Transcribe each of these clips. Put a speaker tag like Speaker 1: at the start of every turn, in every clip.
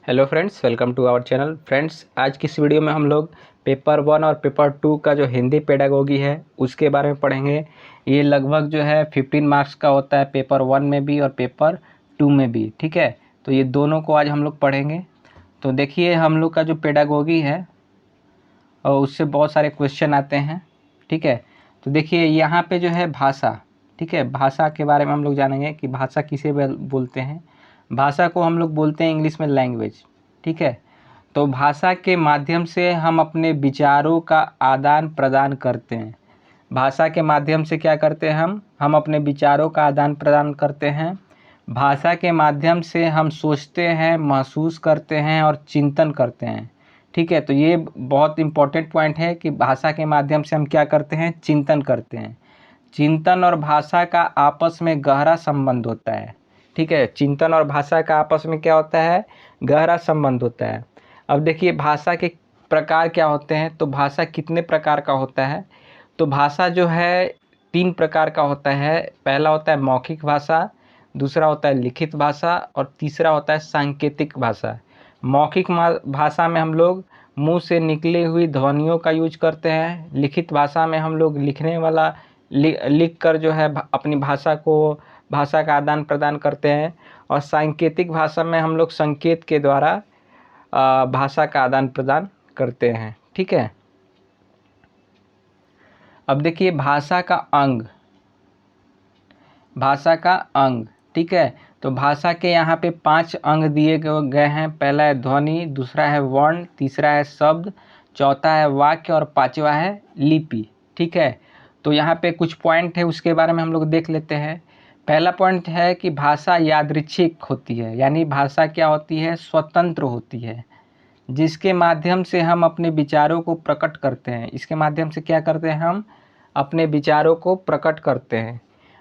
Speaker 1: Hello friends, welcome to our channel. Friends, आज की इस वीडियो में हम लोग पेपर 1 और पेपर 2 का जो हिंदी पेडागोगी है उसके बारे में पढ़ेंगे। ये लगभग जो है 15 मार्क्स का होता है, पेपर 1 में भी और पेपर 2 में भी। ठीक है, तो ये दोनों को आज हम लोग पढ़ेंगे। तो देखिए, हम लोग का जो पेडागोगी है और उससे बहुत सारे क्वेश्चन आते हैं। ठीक है, तो देखिए यहाँ पे जो है भाषा। ठीक है, भाषा के बारे में हम लोग जानेंगे कि भाषा किसे बोलते हैं। भाषा को हम लोग बोलते हैं इंग्लिश में लैंग्वेज। ठीक है, तो भाषा के माध्यम से हम अपने विचारों का आदान प्रदान करते हैं। भाषा के माध्यम से क्या करते हैं हम अपने विचारों का आदान प्रदान करते हैं। भाषा के माध्यम से हम सोचते हैं, महसूस करते हैं और चिंतन करते हैं। ठीक है, तो ये बहुत इम्पोर्टेंट पॉइंट है कि भाषा के माध्यम से हम क्या करते हैं, चिंतन करते हैं। चिंतन और भाषा का आपस में गहरा संबंध होता है। ठीक है, चिंतन और भाषा का आपस में क्या होता है, गहरा संबंध होता है। अब देखिए भाषा के प्रकार क्या होते हैं। तो भाषा कितने प्रकार का होता है, तो भाषा जो है 3 प्रकार का होता है। पहला होता है मौखिक भाषा, दूसरा होता है लिखित भाषा और तीसरा होता है सांकेतिक भाषा। मौखिक भाषा में हम लोग मुंह से निकली हुई ध्वनियों का यूज करते हैं। लिखित भाषा में हम लोग लिखने वाला लिख कर जो है अपनी भाषा का आदान प्रदान करते हैं। और सांकेतिक भाषा में हम लोग संकेत के द्वारा भाषा का आदान प्रदान करते हैं। ठीक है, अब देखिए भाषा का अंग। भाषा का अंग, ठीक है, तो भाषा के यहाँ पे 5 अंग दिए गए हैं। पहला है ध्वनि, दूसरा है वर्ण, तीसरा है शब्द, चौथा है वाक्य और पांचवा है लिपि। ठीक है, तो यहाँ पे कुछ पॉइंट है उसके बारे में हम लोग देख लेते हैं। पहला पॉइंट है कि भाषा यादृच्छिक होती है, यानी भाषा क्या होती है, स्वतंत्र होती है, जिसके माध्यम से हम अपने विचारों को प्रकट करते हैं। इसके माध्यम से क्या करते हैं, हम अपने विचारों को प्रकट करते हैं।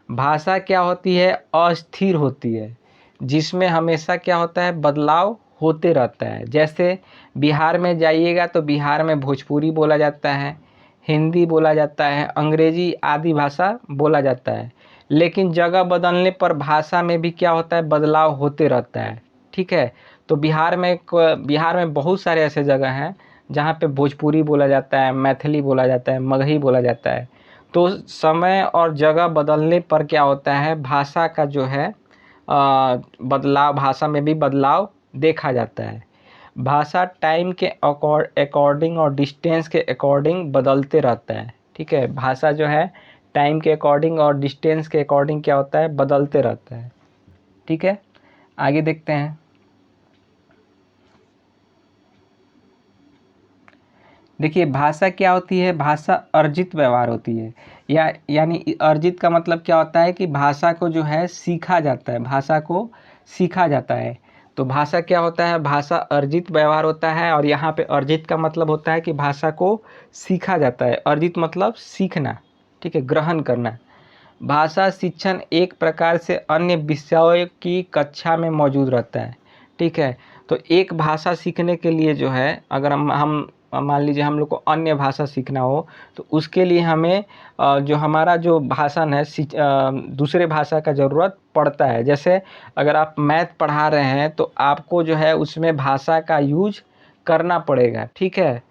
Speaker 1: भाषा क्या होती है, अस्थिर होती है, जिसमें हमेशा क्या होता है, बदलाव होते रहता है। जैसे बिहार में जाइएगा तो बिहार में भोजपुरी बोला जाता है, हिंदी बोला जाता है, अंग्रेजी आदि भाषा बोला जाता है। लेकिन जगह बदलने पर भाषा में भी क्या होता है, बदलाव होते रहता है। ठीक है, तो बिहार में बहुत सारे ऐसे जगह हैं जहाँ पे भोजपुरी बोला जाता है, मैथिली बोला जाता है, मगही बोला जाता है। तो समय और जगह बदलने पर क्या होता है, भाषा का जो है बदलाव, भाषा में भी बदलाव देखा जाता है। भाषा टाइम के अकॉर्डिंग और डिस्टेंस के अकॉर्डिंग बदलते रहता है। ठीक है, भाषा जो है टाइम के अकॉर्डिंग और डिस्टेंस के अकॉर्डिंग क्या होता है, बदलते रहता है। ठीक है, आगे देखते हैं। देखिए भाषा क्या होती है, भाषा अर्जित व्यवहार होती है। यानी अर्जित का मतलब क्या होता है कि भाषा को जो है सीखा जाता है, भाषा को सीखा जाता है। तो भाषा क्या होता है, भाषा अर्जित व्यवहार होता है। और यहाँ पे अर्जित का मतलब होता है कि भाषा को सीखा जाता है। अर्जित मतलब सीखना, ठीक है, ग्रहण करना। भाषा शिक्षण एक प्रकार से अन्य विषयों की कक्षा में मौजूद रहता है। ठीक है, तो एक भाषा सीखने के लिए जो है, अगर हम मान लीजिए हम लोग को अन्य भाषा सीखना हो तो उसके लिए हमें जो हमारा जो भाषण है दूसरे भाषा का ज़रूरत पड़ता है। जैसे अगर आप मैथ पढ़ा रहे हैं तो आपको जो है उसमें भाषा का यूज करना पड़ेगा। ठीक है,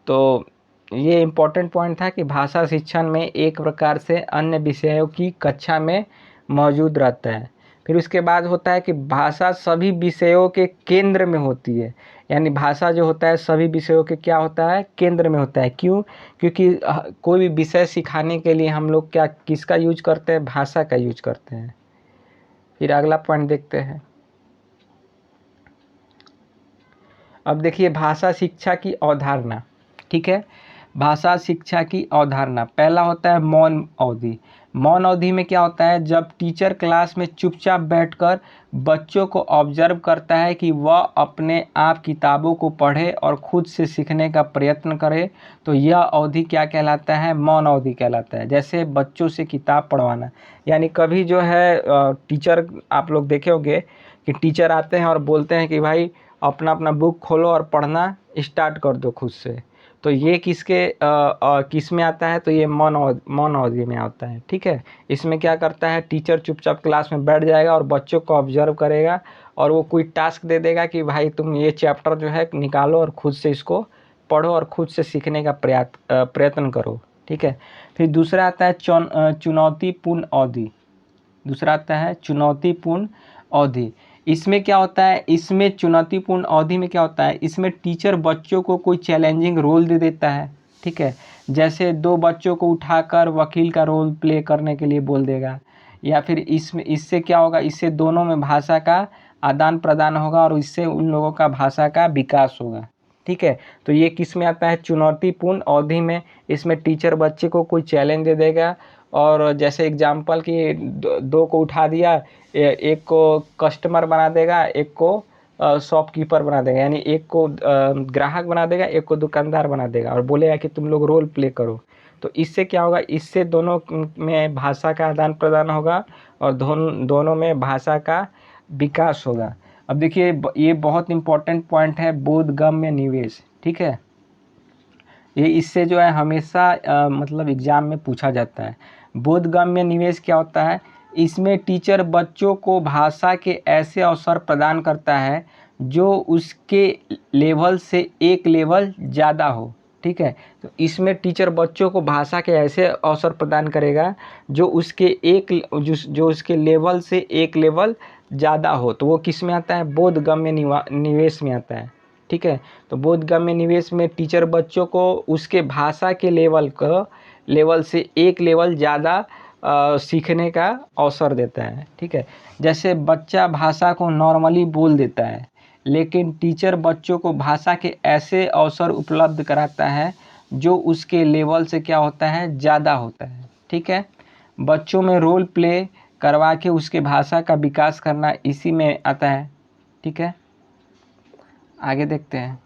Speaker 1: तो ये इम्पोर्टेंट पॉइंट था कि भाषा शिक्षण में एक प्रकार से अन्य विषयों की कक्षा में मौजूद रहता है। फिर उसके बाद होता है कि भाषा सभी विषयों के केंद्र में होती है। यानी भाषा जो होता है सभी विषयों के क्या होता है, केंद्र में होता है। क्यों? क्योंकि कोई भी विषय सिखाने के लिए हम लोग क्या किसका यूज करते हैं, भाषा का यूज करते हैं। फिर अगला पॉइंट देखते हैं। अब देखिए भाषा शिक्षा की अवधारणा। ठीक है, भाषा शिक्षा की अवधारणा पहला होता है मौन अवधि। मौन अवधि में क्या होता है, जब टीचर क्लास में चुपचाप बैठकर बच्चों को ऑब्जर्व करता है कि वह अपने आप किताबों को पढ़े और खुद से सीखने का प्रयत्न करे, तो यह अवधि क्या कहलाता है, मौन अवधि कहलाता है। जैसे बच्चों से किताब पढ़वाना, यानी कभी जो है टीचर, आप लोग देखे होंगे कि टीचर आते हैं और बोलते हैं कि भाई अपना अपना बुक खोलो और पढ़ना स्टार्ट कर दो खुद से। तो ये किस में आता है, तो ये मौन अवधि में आता है। ठीक है, इसमें क्या करता है, टीचर चुपचाप क्लास में बैठ जाएगा और बच्चों को ऑब्जर्व करेगा और वो कोई टास्क दे देगा कि भाई तुम ये चैप्टर जो है निकालो और खुद से इसको पढ़ो और खुद से सीखने का प्रयत्न करो। ठीक है, फिर दूसरा आता है चुनौतीपूर्ण अवधि। दूसरा आता है चुनौतीपूर्ण अवधि। इसमें क्या होता है, इसमें चुनौतीपूर्ण अवधि में क्या होता है, इसमें टीचर बच्चों को कोई चैलेंजिंग रोल दे देता है। ठीक है, जैसे दो बच्चों को उठाकर वकील का रोल प्ले करने के लिए बोल देगा, या फिर इससे क्या होगा, इससे दोनों में भाषा का आदान प्रदान होगा और इससे उन लोगों का भाषा का विकास होगा। ठीक है, तो ये किस में आता है, चुनौतीपूर्ण अवधि में। इसमें टीचर बच्चे को कोई चैलेंज दे देगा और जैसे एग्जाम्पल कि दो को उठा दिया, एक को कस्टमर बना देगा, एक को शॉपकीपर बना देगा, यानी एक को ग्राहक बना देगा, एक को दुकानदार बना देगा और बोलेगा कि तुम लोग रोल प्ले करो। तो इससे क्या होगा, इससे दोनों में भाषा का आदान प्रदान होगा और दोनों में भाषा का विकास होगा। अब देखिए ये बहुत इंपॉर्टेंट पॉइंट है, बोधगम्य निवेश। ठीक है, ये इससे जो है हमेशा मतलब एग्जाम में पूछा जाता है। बोधगम्य निवेश क्या होता है, इसमें टीचर बच्चों को भाषा के ऐसे अवसर प्रदान करता है जो उसके लेवल से एक लेवल ज़्यादा हो। ठीक है, तो इसमें टीचर बच्चों को भाषा के ऐसे अवसर प्रदान करेगा जो जो उसके लेवल से एक लेवल ज़्यादा हो। तो वो किस में आता है, बोधगम्य निवेश में आता है। ठीक है, तो बोधगम्य निवेश में टीचर बच्चों को उसके भाषा के लेवल से एक लेवल ज़्यादा सीखने का अवसर देता है। ठीक है, जैसे बच्चा भाषा को नॉर्मली बोल देता है, लेकिन टीचर बच्चों को भाषा के ऐसे अवसर उपलब्ध कराता है जो उसके लेवल से क्या होता है, ज़्यादा होता है। ठीक है, बच्चों में रोल प्ले करवा के उसके भाषा का विकास करना इसी में आता है। ठीक है, आगे देखते हैं।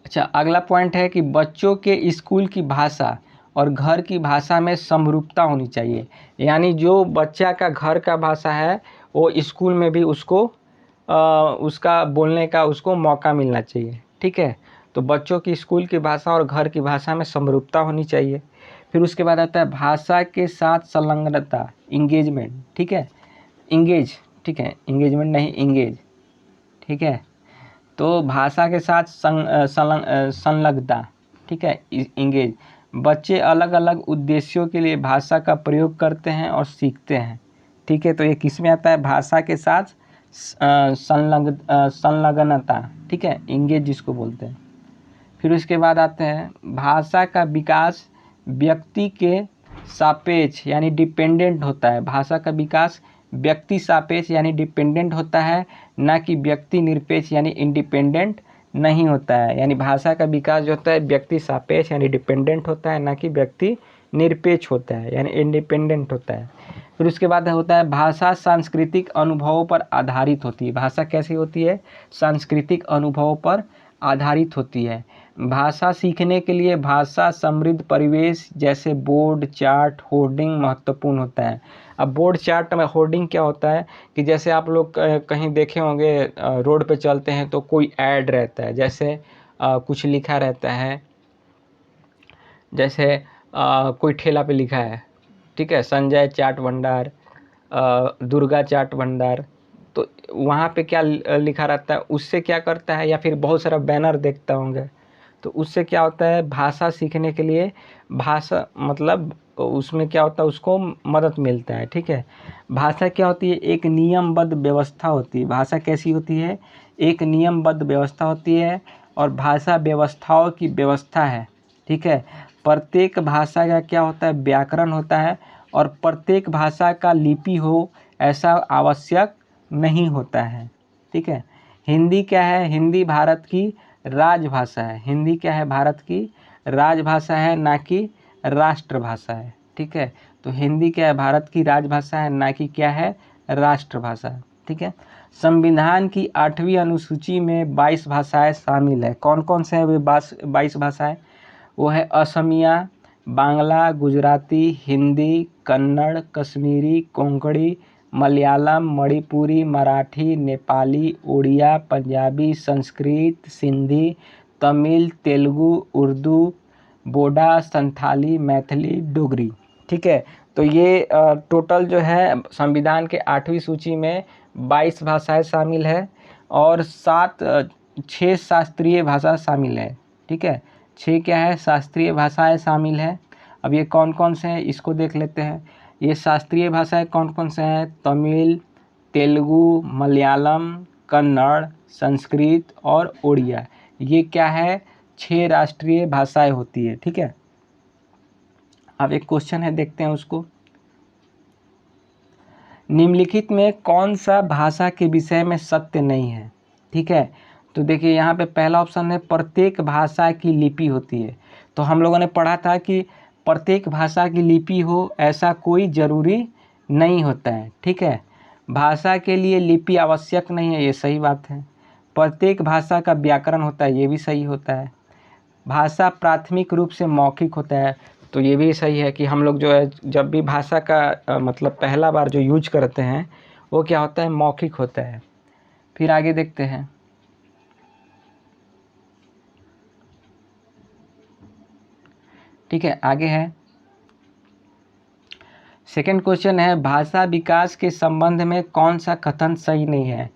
Speaker 1: अच्छा, अगला पॉइंट है कि बच्चों के स्कूल की भाषा और घर की भाषा में समरूपता होनी चाहिए। यानी जो बच्चा का घर का भाषा है वो स्कूल में भी उसको उसका बोलने का उसको मौका मिलना चाहिए। ठीक है, तो बच्चों की स्कूल की भाषा और घर की भाषा में समरूपता होनी चाहिए। फिर उसके बाद आता है भाषा के साथ संलग्नता, इंगेजमेंट। ठीक है, ठीक है, इंगेजमेंट नहीं, इंगेज। ठीक है, तो भाषा के साथ संलग्नता। ठीक है, इंगेज। बच्चे अलग अलग उद्देश्यों के लिए भाषा का प्रयोग करते हैं और सीखते हैं। ठीक है, तो ये किस में आता है, भाषा के साथ संलग्नता। ठीक है, इंगेज जिसको बोलते हैं। फिर उसके बाद आते हैं भाषा का विकास व्यक्ति के सापेक्ष यानी डिपेंडेंट होता है। भाषा का विकास व्यक्ति सापेक्ष यानी डिपेंडेंट होता है, ना कि व्यक्ति निरपेक्ष यानी इंडिपेंडेंट नहीं होता है। यानी भाषा का विकास जो होता है व्यक्ति सापेक्ष यानी डिपेंडेंट होता है, ना कि व्यक्ति निरपेक्ष होता है यानी इंडिपेंडेंट होता है। फिर उसके बाद होता है भाषा सांस्कृतिक अनुभवों पर आधारित होती है। भाषा कैसी होती है, सांस्कृतिक अनुभवों पर आधारित होती है। भाषा सीखने के लिए भाषा समृद्ध परिवेश जैसे बोर्ड, चार्ट, होर्डिंग महत्वपूर्ण होता है। अब बोर्ड, चार्ट में होर्डिंग क्या होता है कि जैसे आप लोग कहीं देखे होंगे, रोड पे चलते हैं तो कोई ऐड रहता है, जैसे कुछ लिखा रहता है, जैसे कोई ठेला पे लिखा है, ठीक है, संजय चाट भंडार, दुर्गा चाट भंडार, तो वहाँ पे क्या लिखा रहता है, उससे क्या करता है, या फिर बहुत सारा बैनर देखता होंगे, तो उससे क्या होता है, भाषा सीखने के लिए भाषा मतलब उसमें क्या होता है, उसको मदद मिलता है। ठीक है, भाषा क्या होती है, एक नियमबद्ध व्यवस्था होती है। भाषा कैसी होती है, एक नियमबद्ध व्यवस्था होती है और भाषा व्यवस्थाओं की व्यवस्था है। ठीक है, प्रत्येक भाषा का क्या होता है, व्याकरण होता है और प्रत्येक भाषा का लिपि हो ऐसा आवश्यक नहीं होता है। ठीक है, हिंदी क्या है, हिंदी भारत की राजभाषा है। हिंदी क्या है, भारत की राजभाषा है, ना कि राष्ट्रभाषा है। ठीक है, तो हिंदी क्या है, भारत की राजभाषा है, ना कि क्या है, राष्ट्रभाषा। ठीक है, संविधान की 8वीं अनुसूची में 22 भाषाएं शामिल है। कौन कौन से हैं वे 22 भाषाएं, वो है असमिया, बांग्ला, गुजराती, हिंदी, कन्नड़, कश्मीरी, कोंकणी, मलयालम, मणिपुरी, मराठी, नेपाली, उड़िया, पंजाबी, संस्कृत, सिंधी, तमिल, तेलुगु, उर्दू, बोडा, संथाली, मैथिली, डोगरी। ठीक है, तो ये टोटल जो है संविधान के 8वीं सूची में 22 भाषाएं शामिल है और 6 शास्त्रीय भाषा शामिल है। ठीक है, 6 क्या है, शास्त्रीय भाषाएं शामिल है। अब ये कौन कौन से हैं इसको देख लेते हैं। ये शास्त्रीय भाषाएं कौन कौन से हैं, तमिल, तेलुगु, मलयालम, कन्नड़, संस्कृत और उड़िया। ये क्या है, 6 राष्ट्रीय भाषाएं होती है। ठीक है, अब एक क्वेश्चन है, देखते हैं उसको। निम्नलिखित में कौन सा भाषा के विषय में सत्य नहीं है। ठीक है, तो देखिए यहाँ पे पहला ऑप्शन है प्रत्येक भाषा की लिपि होती है। तो हम लोगों ने पढ़ा था कि प्रत्येक भाषा की लिपि हो ऐसा कोई ज़रूरी नहीं होता है। ठीक है, भाषा के लिए लिपि आवश्यक नहीं है, ये सही बात है। प्रत्येक भाषा का व्याकरण होता है, ये भी सही होता है। भाषा प्राथमिक रूप से मौखिक होता है, तो ये भी सही है कि हम लोग जो है जब भी भाषा का मतलब पहला बार जो यूज करते हैं वो क्या होता है, मौखिक होता है। फिर आगे देखते हैं। ठीक है, आगे है सेकंड क्वेश्चन है, भाषा विकास के संबंध में कौन सा कथन सही नहीं है।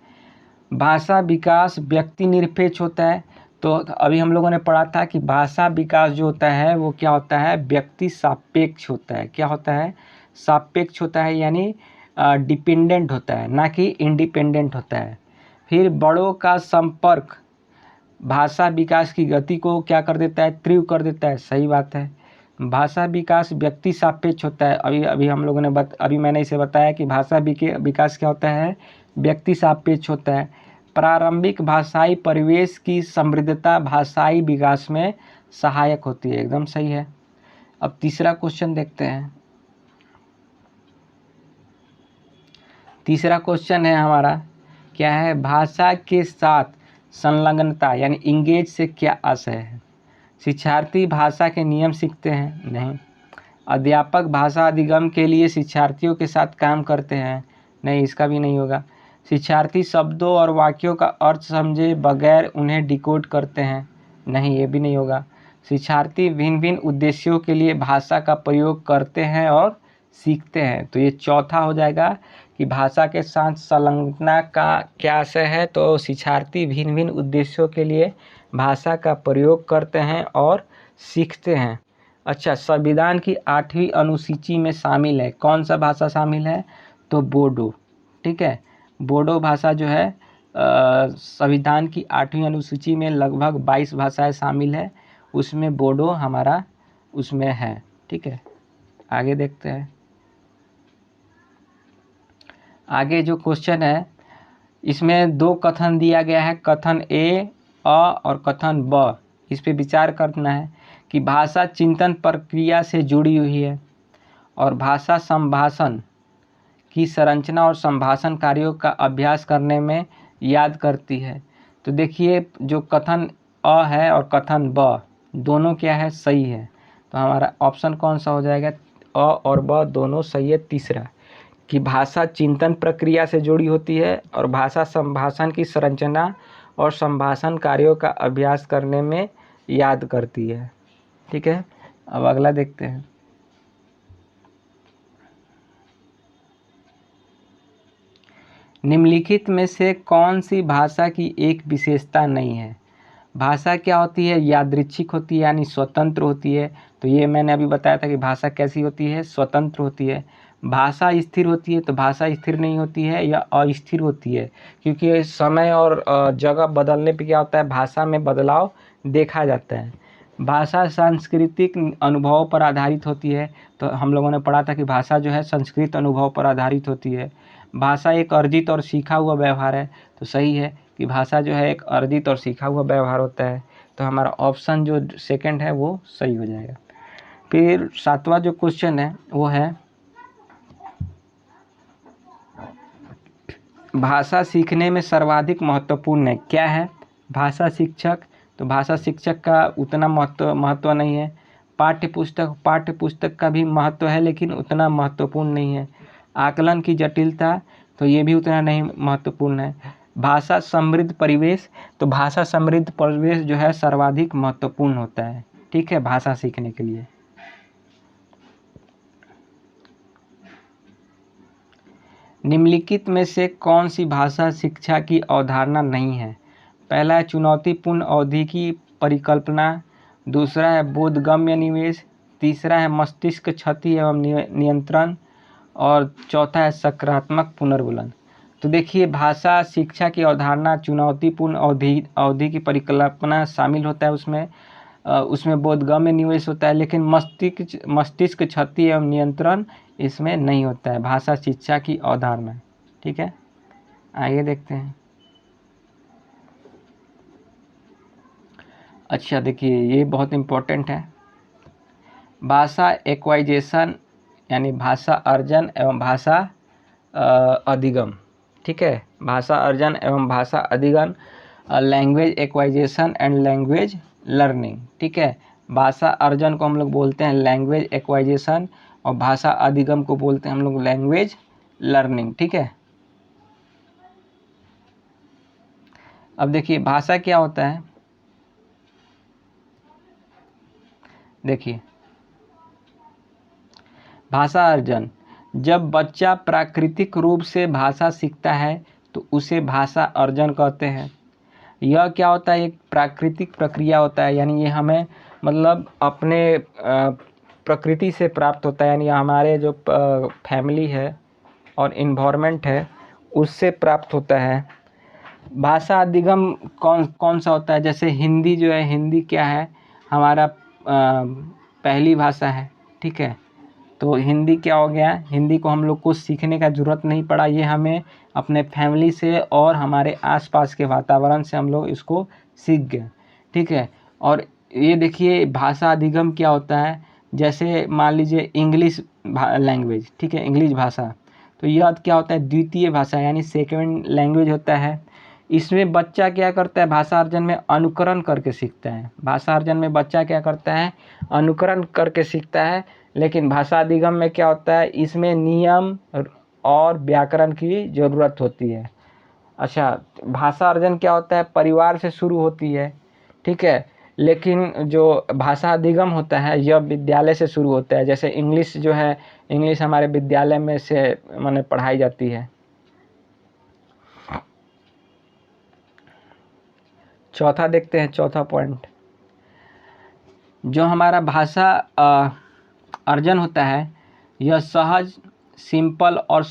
Speaker 1: भाषा विकास व्यक्ति निरपेक्ष होता है, तो अभी हम लोगों ने पढ़ा था कि भाषा विकास जो होता है वो क्या होता है, व्यक्ति सापेक्ष होता है। क्या होता है, सापेक्ष होता है, यानी डिपेंडेंट होता है, ना कि इंडिपेंडेंट होता है। फिर बड़ों का संपर्क भाषा विकास की गति को क्या कर देता है, तीव्र कर देता है, सही बात है। भाषा विकास व्यक्ति सापेक्ष होता है, अभी हम लोगों ने अभी मैंने इसे बताया कि भाषा विकास क्या होता है, व्यक्ति सापेक्ष होता है। प्रारंभिक भाषाई परिवेश की समृद्धता भाषाई विकास में सहायक होती है, एकदम सही है। अब तीसरा क्वेश्चन देखते हैं। तीसरा क्वेश्चन है हमारा, क्या है, भाषा के साथ संलग्नता यानी इंगेज से क्या आशय है। शिक्षार्थी भाषा के नियम सीखते हैं, नहीं। अध्यापक भाषा अधिगम के लिए शिक्षार्थियों के साथ काम करते हैं, नहीं, इसका भी नहीं होगा। शिक्षार्थी शब्दों और वाक्यों का अर्थ समझे बगैर उन्हें डिकोड करते हैं, नहीं, ये भी नहीं होगा। शिक्षार्थी भिन्न भिन्न उद्देश्यों के लिए भाषा का प्रयोग करते हैं और सीखते हैं, तो ये चौथा हो जाएगा कि भाषा के साथ संलग्नता का क्या आशय है, तो शिक्षार्थी भिन्न भिन्न उद्देश्यों के लिए भाषा का प्रयोग करते हैं और सीखते हैं। अच्छा, संविधान की 8वीं अनुसूची में शामिल है, कौन सा भाषा शामिल है, तो बोडो। ठीक है, बोडो भाषा जो है संविधान की 8वीं अनुसूची में लगभग 22 भाषाएं शामिल है, उसमें बोडो हमारा उसमें है। ठीक है, आगे देखते हैं। आगे जो क्वेश्चन है इसमें 2 कथन दिया गया है, कथन ए अ और कथन ब। इस पे विचार करना है कि भाषा चिंतन प्रक्रिया से जुड़ी हुई है और भाषा संभाषण की संरचना और संभाषण कार्यों का अभ्यास करने में याद करती है। तो देखिए जो कथन अ है और कथन ब दोनों क्या है, सही है। तो हमारा ऑप्शन कौन सा हो जाएगा, अ और ब दोनों सही है। तीसरा कि भाषा चिंतन प्रक्रिया से जुड़ी होती है और भाषा संभाषण की संरचना और संभाषण कार्यों का अभ्यास करने में याद करती है। ठीक है, अब अगला देखते हैं। निम्नलिखित में से कौन सी भाषा की एक विशेषता नहीं है। भाषा क्या होती है, यादृच्छिक होती है यानी स्वतंत्र होती है। तो ये मैंने अभी बताया था कि भाषा कैसी होती है, स्वतंत्र होती है। भाषा स्थिर होती है, तो भाषा स्थिर नहीं होती है या अस्थिर होती है, क्योंकि समय और जगह बदलने पे क्या होता है, भाषा में बदलाव देखा जाता है। भाषा सांस्कृतिक अनुभवों पर आधारित होती है, तो हम लोगों ने पढ़ा था कि भाषा जो है संस्कृत अनुभव पर आधारित होती है। भाषा एक अर्जित और सीखा हुआ व्यवहार है, तो सही है कि भाषा जो है एक अर्जित और सीखा हुआ व्यवहार होता है। तो हमारा ऑप्शन जो सेकंड है वो सही हो जाएगा। फिर 7वां जो क्वेश्चन है वो है, भाषा सीखने में सर्वाधिक महत्वपूर्ण है, क्या है, भाषा शिक्षक। तो भाषा शिक्षक का उतना महत्व नहीं है। पाठ्य पुस्तक का भी महत्व है लेकिन उतना महत्वपूर्ण नहीं है। आकलन की जटिलता, तो ये भी उतना नहीं महत्वपूर्ण है। भाषा समृद्ध परिवेश, तो भाषा समृद्ध परिवेश जो है सर्वाधिक महत्वपूर्ण होता है, ठीक है, भाषा सीखने के लिए। निम्नलिखित में से कौन सी भाषा शिक्षा की अवधारणा नहीं है? पहला है चुनौतीपूर्ण अवधि की परिकल्पना, दूसरा है बोधगम्य निवेश, तीसरा है मस्तिष्क क्षति एवं नियंत्रण, और चौथा है सकारात्मक पुनर्वलन। तो देखिए, भाषा शिक्षा की अवधारणा चुनौतीपूर्ण अवधि की परिकल्पना शामिल होता है उसमें बोधगम्य निवेश होता है, लेकिन मस्तिष्क क्षति एवं नियंत्रण इसमें नहीं होता है भाषा शिक्षा की अवधारणा, ठीक है। आइए देखते हैं। अच्छा देखिए, ये बहुत इम्पोर्टेंट है। भाषा एक्वाइजेशन यानी भाषा अर्जन एवं भाषा अधिगम, ठीक है, भाषा अर्जन एवं भाषा अधिगम, language acquisition and language learning, ठीक है। भाषा अर्जन को हम लोग बोलते हैं लैंग्वेज एक्वाइजेशन और भाषा अधिगम को बोलते हैं हम लोग लैंग्वेज लर्निंग, ठीक है। अब देखिए भाषा क्या होता है, देखिए भाषा अर्जन, जब बच्चा प्राकृतिक रूप से भाषा सीखता है तो उसे भाषा अर्जन कहते हैं। यह क्या होता है, एक प्राकृतिक प्रक्रिया होता है, यानी ये हमें मतलब अपने प्रकृति से प्राप्त होता है, यानी हमारे जो फैमिली है और इन्वायरमेंट है उससे प्राप्त होता है। भाषा अधिगम कौन सा होता है, जैसे हिंदी जो है, हिंदी क्या है, हमारा पहली भाषा है, ठीक है। तो हिंदी क्या हो गया, हिंदी को हम लोग को सीखने का ज़रूरत नहीं पड़ा, ये हमें अपने फैमिली से और हमारे आसपास के वातावरण से हम लोग इसको सीख गए, ठीक है। और ये देखिए भाषा अधिगम क्या होता है, जैसे मान लीजिए इंग्लिश लैंग्वेज, ठीक है, इंग्लिश भाषा, तो यह क्या होता है, द्वितीय भाषा यानी सेकेंड लैंग्वेज होता है। इसमें बच्चा क्या करता है, भाषा अर्जन में अनुकरण करके सीखता है। भाषा अर्जन में बच्चा क्या करता है, अनुकरण करके सीखता है, लेकिन भाषा अधिगम में क्या होता है, इसमें नियम और व्याकरण की ज़रूरत होती है। अच्छा, भाषा अर्जन क्या होता है, परिवार से शुरू होती है, ठीक है, लेकिन जो भाषा अधिगम होता है यह विद्यालय से शुरू होता है। जैसे इंग्लिश जो है, इंग्लिश हमारे विद्यालय में से माने पढ़ाई जाती है। चौथा देखते हैं, चौथा पॉइंट, जो हमारा भाषा अर्जन होता है यह सहज, सिंपल और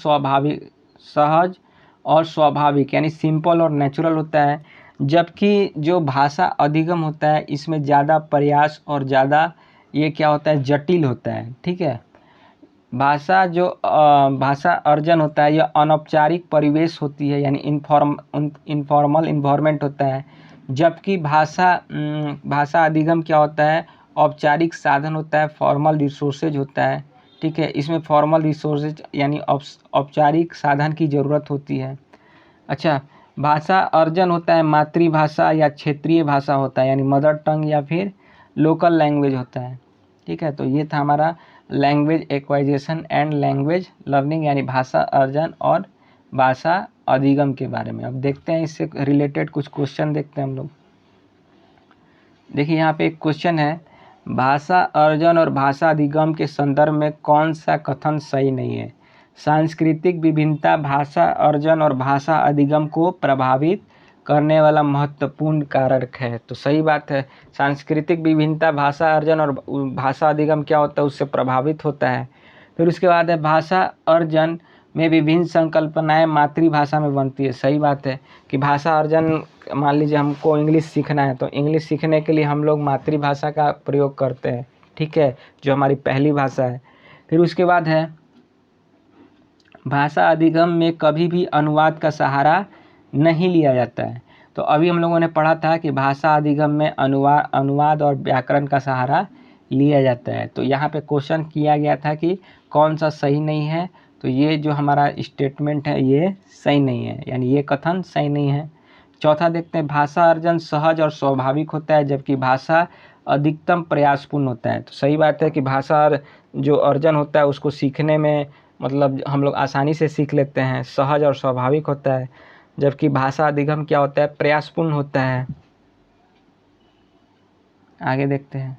Speaker 1: स्वाभाविक यानी सिंपल और नेचुरल होता है, जबकि जो भाषा अधिगम होता है इसमें ज़्यादा प्रयास और ज़्यादा ये क्या होता है, जटिल होता है, ठीक है। भाषा अर्जन होता है यह अनौपचारिक परिवेश होती है, यानी इनफॉर्मल इन्वायरमेंट होता है, जबकि भाषा अधिगम क्या होता है, औपचारिक साधन होता है, फॉर्मल रिसोर्सेज होता है, ठीक है। इसमें फॉर्मल रिसोर्सेज यानी औपचारिक साधन की ज़रूरत होती है। अच्छा, भाषा अर्जन होता है मातृभाषा या क्षेत्रीय भाषा होता है, यानी मदर टंग या फिर लोकल लैंग्वेज होता है, ठीक है। तो ये था हमारा language acquisition and language learning, यानी भाषा अर्जन और भाषा अधिगम के बारे में। अब देखते हैं इससे रिलेटेड कुछ क्वेश्चन देखते हैं हम लोग। देखिए यहाँ पे एक क्वेश्चन है, भाषा अर्जन और भाषा अधिगम के संदर्भ में कौन सा कथन सही नहीं है? सांस्कृतिक विभिन्नता भाषा अर्जन और भाषा अधिगम को प्रभावित करने वाला महत्वपूर्ण कारक है। तो सही बात है, सांस्कृतिक विभिन्नता भाषा अर्जन और भाषा अधिगम क्या होता है, उससे प्रभावित होता है। फिर उसके बाद है भाषा अर्जन में विभिन्न संकल्पनाएं मातृभाषा में बनती है। सही बात है कि भाषा अर्जन, मान लीजिए हमको इंग्लिश सीखना है तो इंग्लिश सीखने के लिए हम लोग मातृभाषा का प्रयोग करते हैं, ठीक है, जो हमारी पहली भाषा है। फिर उसके बाद है भाषा अधिगम में कभी भी अनुवाद का सहारा नहीं लिया जाता है। तो अभी हम लोगों ने पढ़ा था कि भाषा अधिगम में अनुवाद और व्याकरण का सहारा लिया जाता है। तो यहाँ पे क्वेश्चन किया गया था कि कौन सा सही नहीं है, तो ये जो हमारा स्टेटमेंट है ये सही नहीं है, यानी ये कथन सही नहीं है। चौथा देखते हैं, भाषा अर्जन सहज और स्वाभाविक होता है जबकि भाषा अधिकतम प्रयासपूर्ण होता है। तो सही बात है कि भाषा जो अर्जन होता है उसको सीखने में मतलब हम लोग आसानी से सीख लेते हैं, सहज और स्वाभाविक होता है। जबकि भाषा अधिगम क्या होता है, प्रयासपूर्ण होता है। आगे देखते हैं।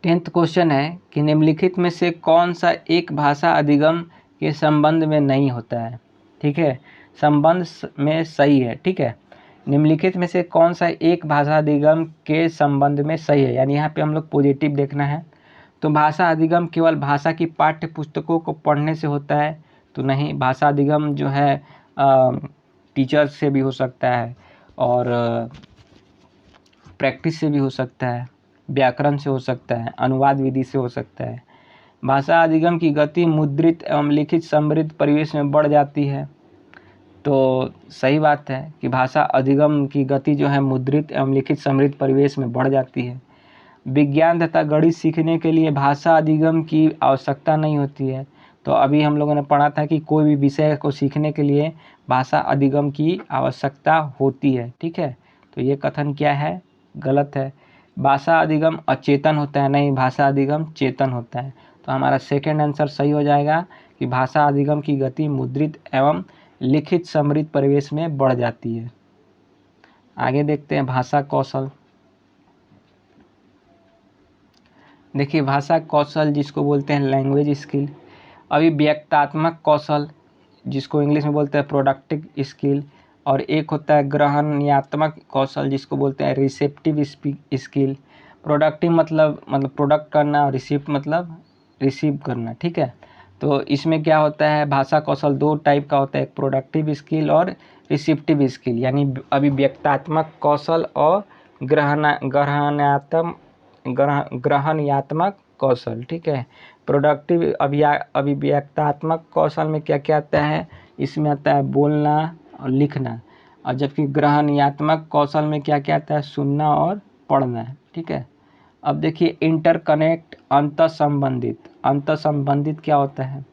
Speaker 1: 10th क्वेश्चन है कि निम्नलिखित में से कौन सा एक भाषा अधिगम के संबंध में नहीं होता है। ठीक है, संबंध में सही है। ठीक है, निम्नलिखित में से कौन सा एक भाषा अधिगम के संबंध में सही है, यानी यहाँ पे हम लोग पॉजिटिव देखना है। तो भाषा अधिगम केवल भाषा की पाठ्य पुस्तकों को पढ़ने से होता है, तो नहीं। भाषा अधिगम जो है टीचर से भी हो सकता है और प्रैक्टिस से भी हो सकता है, व्याकरण से हो सकता है, अनुवाद विधि से हो सकता है। भाषा अधिगम की गति मुद्रित एवं लिखित समृद्ध परिवेश में बढ़ जाती है। तो सही बात है कि भाषा अधिगम की गति जो है मुद्रित एवं लिखित समृद्ध परिवेश में बढ़ जाती है। विज्ञान तथा गणित सीखने के लिए भाषा अधिगम की आवश्यकता नहीं होती है। तो अभी हम लोगों ने पढ़ा था कि कोई भी विषय को सीखने के लिए भाषा अधिगम की आवश्यकता होती है। ठीक है, तो ये कथन क्या है, गलत है। भाषा अधिगम अचेतन होता है, नहीं, भाषा अधिगम चेतन होता है। तो हमारा सेकंड आंसर सही हो जाएगा कि भाषा अधिगम की गति मुद्रित एवं लिखित समृद्ध परिवेश में बढ़ जाती है। आगे देखते हैं भाषा कौशल। देखिए, भाषा कौशल जिसको बोलते हैं लैंग्वेज स्किल, अभिव्यक्तात्मक कौशल जिसको इंग्लिश में बोलते हैं प्रोडक्टिव स्किल, और एक होता है ग्रहणात्मक कौशल जिसको बोलते हैं रिसेप्टिव स्किल। प्रोडक्टिव मतलब प्रोडक्ट करना, और रिसिप्ट मतलब रिसीव करना। ठीक है, तो इसमें क्या होता है, भाषा कौशल दो टाइप का होता है, एक प्रोडक्टिव स्किल और रिसिप्टिव स्किल, यानी अभिव्यक्तात्मक कौशल और ग्रहणात्मक कौशल। ठीक है, प्रोडक्टिव अभिव्यक्तात्मक कौशल में क्या क्या आता है, इसमें आता है बोलना और लिखना, और जबकि ग्रहणात्मक कौशल में क्या क्या आता है, सुनना और पढ़ना। ठीक है, अब देखिए इंटरकनेक्ट, अंतर संबंधित। अंतर संबंधित क्या होता है,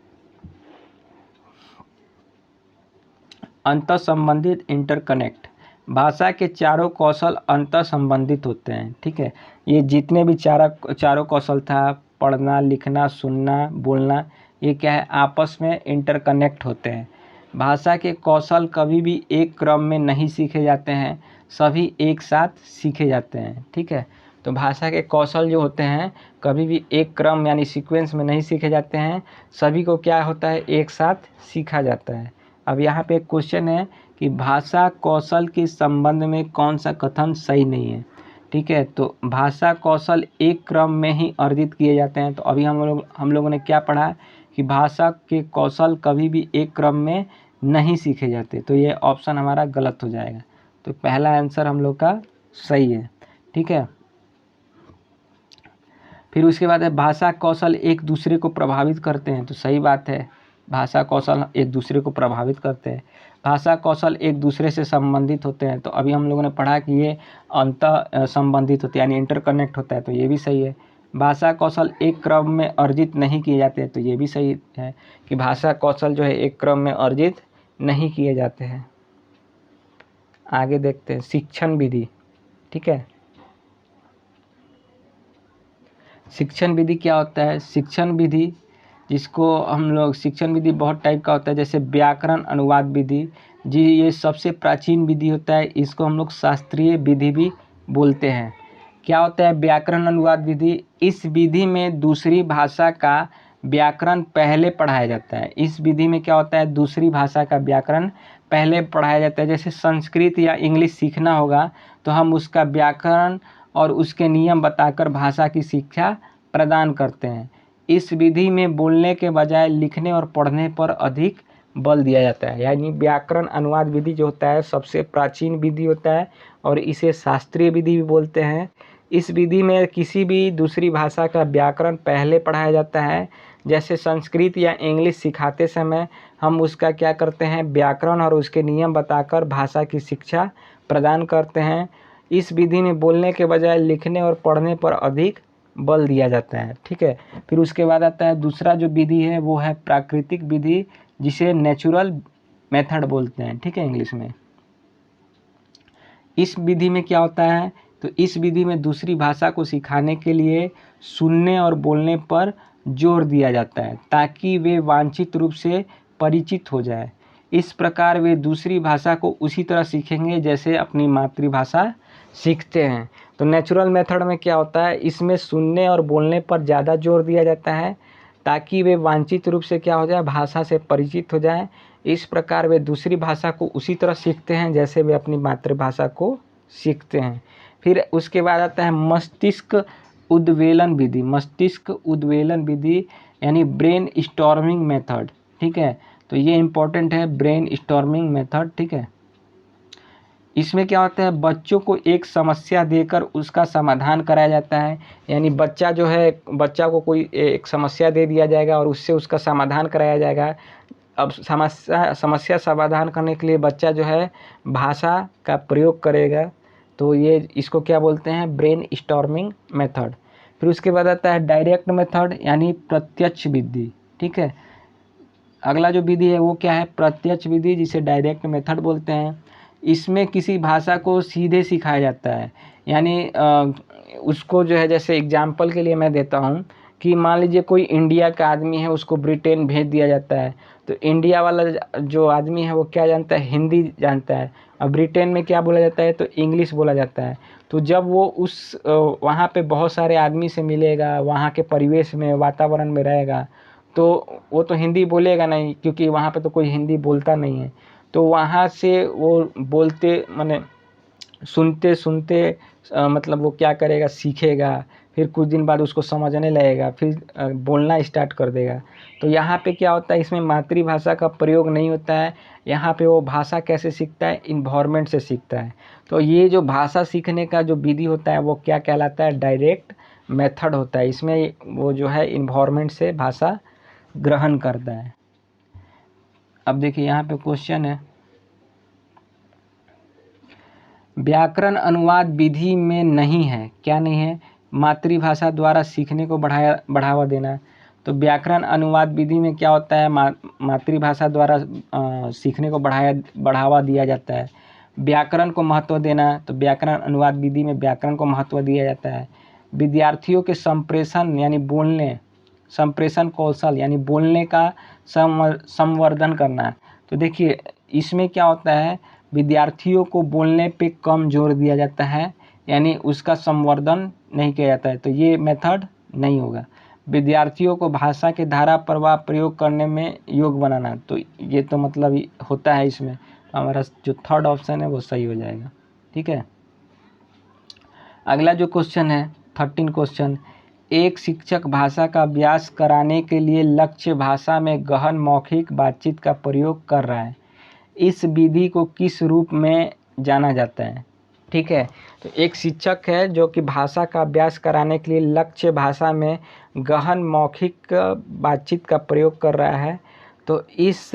Speaker 1: अंतर संबंधित इंटरकनेक्ट, भाषा के चारों कौशल अंतर संबंधित होते हैं। ठीक है, ये जितने भी चारों कौशल था, पढ़ना, लिखना, सुनना, बोलना, ये क्या है, आपस में इंटरकनेक्ट होते हैं। भाषा के कौशल कभी भी एक क्रम में नहीं सीखे जाते हैं, सभी एक साथ सीखे जाते हैं। ठीक है, तो भाषा के कौशल जो होते हैं कभी भी एक क्रम यानी सीक्वेंस में नहीं सीखे जाते हैं, सभी को क्या होता है, एक साथ सीखा जाता है। अब यहाँ पे एक क्वेश्चन है कि भाषा कौशल के संबंध में कौन सा कथन सही नहीं है। ठीक है, तो भाषा कौशल एक क्रम में ही अर्जित किए जाते हैं। तो अभी हम लोगों ने क्या पढ़ा कि भाषा के कौशल कभी भी एक क्रम में नहीं सीखे जाते, तो ये ऑप्शन हमारा गलत हो जाएगा। तो पहला आंसर हम लोग का सही है। ठीक है, फिर उसके बाद है भाषा कौशल एक दूसरे को प्रभावित करते हैं। तो सही बात है, भाषा कौशल एक दूसरे को प्रभावित करते हैं। भाषा कौशल एक दूसरे से संबंधित होते हैं। तो अभी हम लोगों ने पढ़ा कि ये अंतर संबंधित होते हैं, यानी इंटरकनेक्ट होता है, तो ये भी सही है। भाषा कौशल एक क्रम में अर्जित नहीं किए जाते हैं, तो ये भी सही है कि भाषा कौशल जो है एक क्रम में अर्जित नहीं किए जाते हैं। आगे देखते हैं शिक्षण विधि। ठीक है, शिक्षण विधि क्या होता है, शिक्षण विधि जिसको हम लोग, शिक्षण विधि बहुत टाइप का होता है, जैसे व्याकरण अनुवाद विधि जी, ये सबसे प्राचीन विधि होता है, इसको हम लोग शास्त्रीय विधि भी बोलते हैं। क्या होता है व्याकरण अनुवाद विधि, इस विधि में दूसरी भाषा का व्याकरण पहले पढ़ाया जाता है। इस विधि में क्या होता है, दूसरी भाषा का व्याकरण पहले पढ़ाया जाता है। जैसे संस्कृत या इंग्लिश सीखना होगा तो हम उसका व्याकरण और उसके नियम बताकर भाषा की शिक्षा प्रदान करते हैं। इस विधि में बोलने के बजाय लिखने और पढ़ने पर अधिक बल दिया जाता है, यानी व्याकरण अनुवाद विधि जो होता है सबसे प्राचीन विधि होता है और इसे शास्त्रीय विधि भी बोलते हैं। इस विधि में किसी भी दूसरी भाषा का व्याकरण पहले पढ़ाया जाता है। जैसे संस्कृत या इंग्लिश सिखाते समय हम उसका क्या करते हैं, व्याकरण और उसके नियम बताकर भाषा की शिक्षा प्रदान करते हैं। इस विधि में बोलने के बजाय लिखने और पढ़ने पर अधिक बल दिया जाता है। ठीक है, फिर उसके बाद आता है दूसरा जो विधि है वो है प्राकृतिक विधि, जिसे नेचुरल मेथड बोलते हैं। ठीक है, इंग्लिश में। इस विधि में क्या होता है तो इस विधि में दूसरी भाषा को सिखाने के लिए सुनने और बोलने पर जोर दिया जाता है ताकि वे वांछित रूप से परिचित हो जाए। इस प्रकार वे दूसरी भाषा को उसी तरह सीखेंगे जैसे अपनी मातृभाषा सीखते हैं। तो नेचुरल मेथड में क्या होता है, इसमें सुनने और बोलने पर ज़्यादा जोर दिया जाता है ताकि वे वांछित रूप से क्या हो जाए, भाषा से परिचित हो जाएं। इस प्रकार वे दूसरी भाषा को उसी तरह सीखते हैं जैसे वे अपनी मातृभाषा को सीखते हैं। फिर उसके बाद आता है मस्तिष्क उद्वेलन विधि। मस्तिष्क उद्वेलन विधि यानी ब्रेन स्टॉर्मिंग मेथड, ठीक है। तो ये इम्पोर्टेंट है, ब्रेन स्टॉर्मिंग मेथड, ठीक है। इसमें क्या होता है, बच्चों को एक समस्या देकर उसका समाधान कराया जाता है। यानी बच्चा जो है, बच्चा को कोई एक समस्या दे दिया जाएगा और उससे उसका समाधान कराया जाएगा। अब समस्या समाधान करने के लिए बच्चा जो है भाषा का प्रयोग करेगा। तो ये इसको क्या बोलते हैं, ब्रेन स्टॉर्मिंग मेथड। फिर उसके बाद आता है डायरेक्ट मेथड यानी प्रत्यक्ष विधि, ठीक है। अगला जो विधि है वो क्या है, प्रत्यक्ष विधि, जिसे डायरेक्ट मेथड बोलते हैं। इसमें किसी भाषा को सीधे सिखाया जाता है। यानी उसको जो है, जैसे एग्जाम्पल के लिए मैं देता हूँ कि मान लीजिए कोई इंडिया का आदमी है, उसको ब्रिटेन भेज दिया जाता है। तो इंडिया वाला जो आदमी है वो क्या जानता है, हिंदी जानता है। और ब्रिटेन में क्या बोला जाता है, तो इंग्लिश बोला जाता है। तो जब वो उस वहाँ पे बहुत सारे आदमी से मिलेगा, वहाँ के परिवेश में, वातावरण में रहेगा, तो वो तो हिंदी बोलेगा नहीं, क्योंकि वहाँ पे तो कोई हिंदी बोलता नहीं है। तो वहाँ से वो बोलते माने सुनते सुनते मतलब वो क्या करेगा, सीखेगा। फिर कुछ दिन बाद उसको समझने लगेगा, फिर बोलना स्टार्ट कर देगा। तो यहाँ पे क्या होता है, इसमें मातृभाषा का प्रयोग नहीं होता है। यहाँ पे वो भाषा कैसे सीखता है, इन्वायरमेंट से सीखता है। तो ये जो भाषा सीखने का जो विधि होता है वो क्या कहलाता है, डायरेक्ट मेथड होता है। इसमें वो जो है इन्वायरमेंट से भाषा ग्रहण करता है। अब देखिए यहाँ पे क्वेश्चन है, व्याकरण अनुवाद विधि में नहीं है, क्या नहीं है, मातृभाषा द्वारा सीखने को बढ़ावा देना। तो व्याकरण अनुवाद विधि में क्या होता है, मातृभाषा द्वारा सीखने को बढ़ावा दिया जाता है। व्याकरण को महत्व देना, तो व्याकरण अनुवाद विधि में व्याकरण को महत्व दिया जाता है। विद्यार्थियों के संप्रेषण यानी बोलने, संप्रेषण कौशल यानी बोलने का संवर्धन करना। तो देखिए इसमें क्या होता है, विद्यार्थियों को बोलने पे कम जोर दिया जाता है, यानी उसका संवर्धन नहीं किया जाता है। तो ये मेथड नहीं होगा। विद्यार्थियों को भाषा के धारा प्रवाह प्रयोग करने में योग बनाना, तो ये तो मतलब होता है इसमें। हमारा जो थर्ड ऑप्शन है वो सही हो जाएगा, ठीक है। अगला जो क्वेश्चन है 13 क्वेश्चन, एक शिक्षक भाषा का अभ्यास कराने के लिए लक्ष्य भाषा में गहन मौखिक बातचीत का प्रयोग कर रहा है। इस विधि को किस रूप में जाना जाता है, ठीक है। तो एक शिक्षक है जो कि भाषा का अभ्यास कराने के लिए लक्ष्य भाषा में गहन मौखिक बातचीत का प्रयोग कर रहा है। तो इस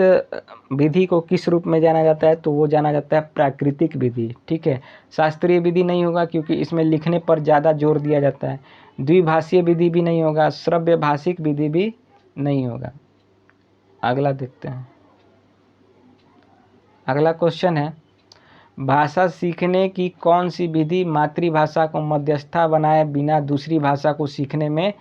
Speaker 1: विधि को किस रूप में जाना जाता है, तो वो जाना जाता है प्राकृतिक विधि, ठीक है। शास्त्रीय विधि नहीं होगा क्योंकि इसमें लिखने पर ज़्यादा जोर दिया जाता है। द्विभाषीय विधि भी नहीं होगा, श्रव्य भाषिक विधि भी नहीं होगा। अगला देखते हैं। अगला क्वेश्चन है, भाषा सीखने की कौन सी विधि मातृभाषा को मध्यस्थता बनाए बिना दूसरी भाषा को सीखने में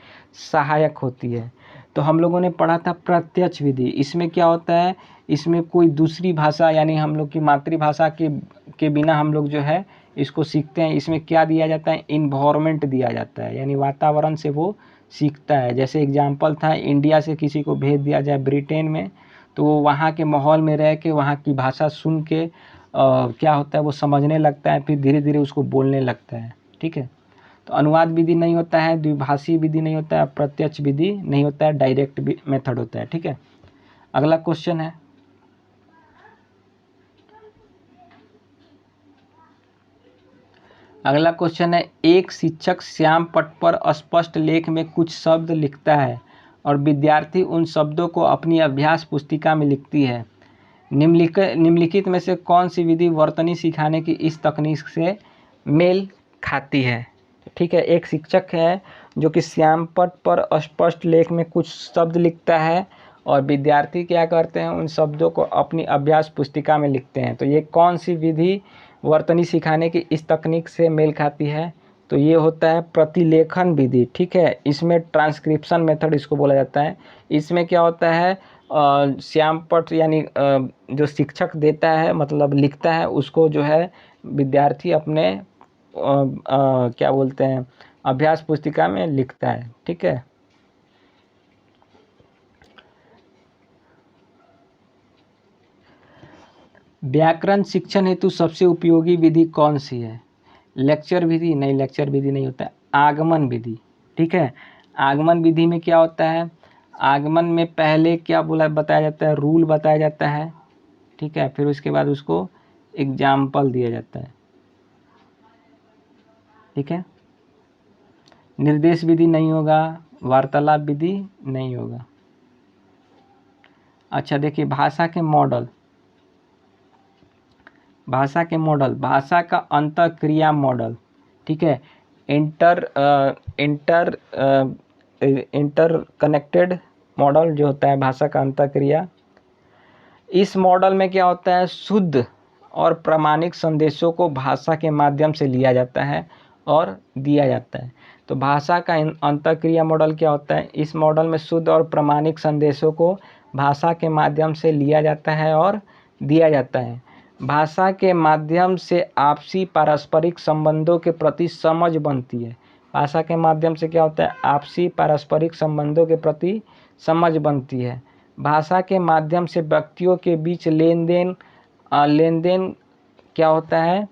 Speaker 1: सहायक होती है। तो हम लोगों ने पढ़ा था प्रत्यक्ष विधि। इसमें क्या होता है, इसमें कोई दूसरी भाषा यानी हम लोग की मातृभाषा के बिना हम लोग जो है इसको सीखते हैं। इसमें क्या दिया जाता है, इन्वायरमेंट दिया जाता है, यानी वातावरण से वो सीखता है। जैसे एग्जाम्पल था, इंडिया से किसी को भेज दिया जाए ब्रिटेन में, तो वो वहाँ के माहौल में रह के वहाँ की भाषा सुन के क्या होता है, वो समझने लगता है, फिर धीरे धीरे उसको बोलने लगता है, ठीक है। तो अनुवाद विधि नहीं होता है, द्विभाषी विधि नहीं होता है, प्रत्यक्ष विधि नहीं होता है, डायरेक्ट मेथड होता है, ठीक है। अगला क्वेश्चन है, अगला क्वेश्चन है, एक शिक्षक श्याम पट पर स्पष्ट लेख में कुछ शब्द लिखता है और विद्यार्थी उन शब्दों को अपनी अभ्यास पुस्तिका में लिखती है। निम्नलिखित में से कौन सी विधि वर्तनी सिखाने की इस तकनीक से मेल खाती है, ठीक है। एक शिक्षक है जो कि श्याम पट पर स्पष्ट लेख में कुछ शब्द लिखता है और विद्यार्थी क्या करते हैं, उन शब्दों को अपनी अभ्यास पुस्तिका में लिखते हैं। तो ये कौन सी विधि वर्तनी सिखाने की इस तकनीक से मेल खाती है। तो ये होता है प्रतिलेखन विधि, ठीक है। इसमें ट्रांसक्रिप्शन मेथड इसको बोला जाता है। इसमें क्या होता है, श्यामपट्ट यानी जो शिक्षक देता है मतलब लिखता है, उसको जो है विद्यार्थी अपने क्या बोलते हैं अभ्यास पुस्तिका में लिखता है, ठीक है। व्याकरण शिक्षण हेतु सबसे उपयोगी विधि कौन सी है? लेक्चर विधि? नहीं, लेक्चर विधि नहीं होता है, आगमन विधि, ठीक है। आगमन विधि में क्या होता है, आगमन में पहले क्या बताया जाता है, रूल बताया जाता है, ठीक है। फिर उसके बाद उसको एग्जाम्पल दिया जाता है, ठीक है। निर्देश विधि नहीं होगा, वार्तालाप विधि नहीं होगा। अच्छा देखिए, भाषा के मॉडल, भाषा के मॉडल, भाषा का अंतःक्रिया मॉडल, ठीक है। इंटर कनेक्टेड मॉडल जो होता है भाषा का अंतःक्रिया, इस मॉडल में क्या होता है, शुद्ध और प्रामाणिक संदेशों को भाषा के माध्यम से लिया जाता है और दिया जाता है। तो भाषा का अंतःक्रिया मॉडल क्या होता है, इस मॉडल में शुद्ध और प्रामाणिक संदेशों को भाषा के माध्यम से लिया जाता है और दिया जाता है। भाषा के माध्यम से आपसी पारस्परिक संबंधों के प्रति समझ बनती है। भाषा के माध्यम से क्या होता है, आपसी पारस्परिक संबंधों के प्रति समझ बनती है। भाषा के माध्यम से व्यक्तियों के बीच लेन देन क्या होता है,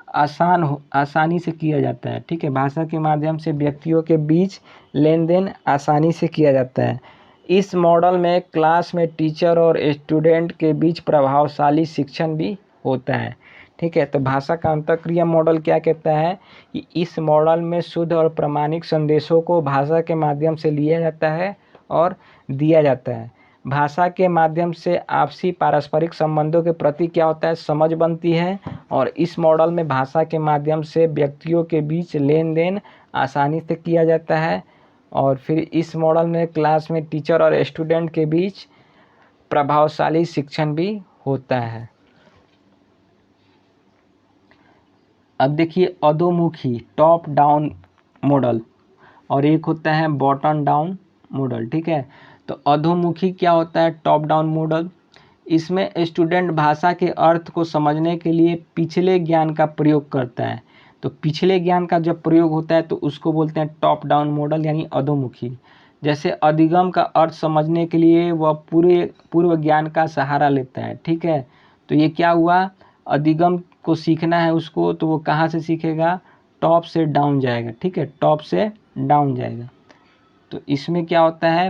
Speaker 1: आसानी से किया जाता है, ठीक है। भाषा के माध्यम से व्यक्तियों के बीच लेन देन आसानी से किया जाता है। इस मॉडल में क्लास में टीचर और स्टूडेंट के बीच प्रभावशाली शिक्षण भी होता है, ठीक है। तो भाषा का अंतःक्रिया मॉडल क्या कहता है कि इस मॉडल में शुद्ध और प्रामाणिक संदेशों को भाषा के माध्यम से लिया जाता है और दिया जाता है। भाषा के माध्यम से आपसी पारस्परिक संबंधों के प्रति क्या होता है, समझ बनती है। और इस मॉडल में भाषा के माध्यम से व्यक्तियों के बीच लेन देन आसानी से किया जाता है। और फिर इस मॉडल में क्लास में टीचर और स्टूडेंट के बीच प्रभावशाली शिक्षण भी होता है। अब देखिए, अधोमुखी टॉप डाउन मॉडल और एक होता है बॉटम डाउन मॉडल, ठीक है। तो अधोमुखी क्या होता है, टॉप डाउन मॉडल, इसमें स्टूडेंट भाषा के अर्थ को समझने के लिए पिछले ज्ञान का प्रयोग करता है। तो पिछले ज्ञान का जब प्रयोग होता है तो उसको बोलते हैं टॉप डाउन मॉडल यानी अधोमुखी। जैसे अधिगम का अर्थ समझने के लिए वह पूर्व ज्ञान का सहारा लेता है, ठीक है। तो ये क्या हुआ, अधिगम को सीखना है उसको, तो वो कहाँ से सीखेगा, टॉप से डाउन जाएगा, ठीक है, टॉप से डाउन जाएगा। तो इसमें क्या होता है,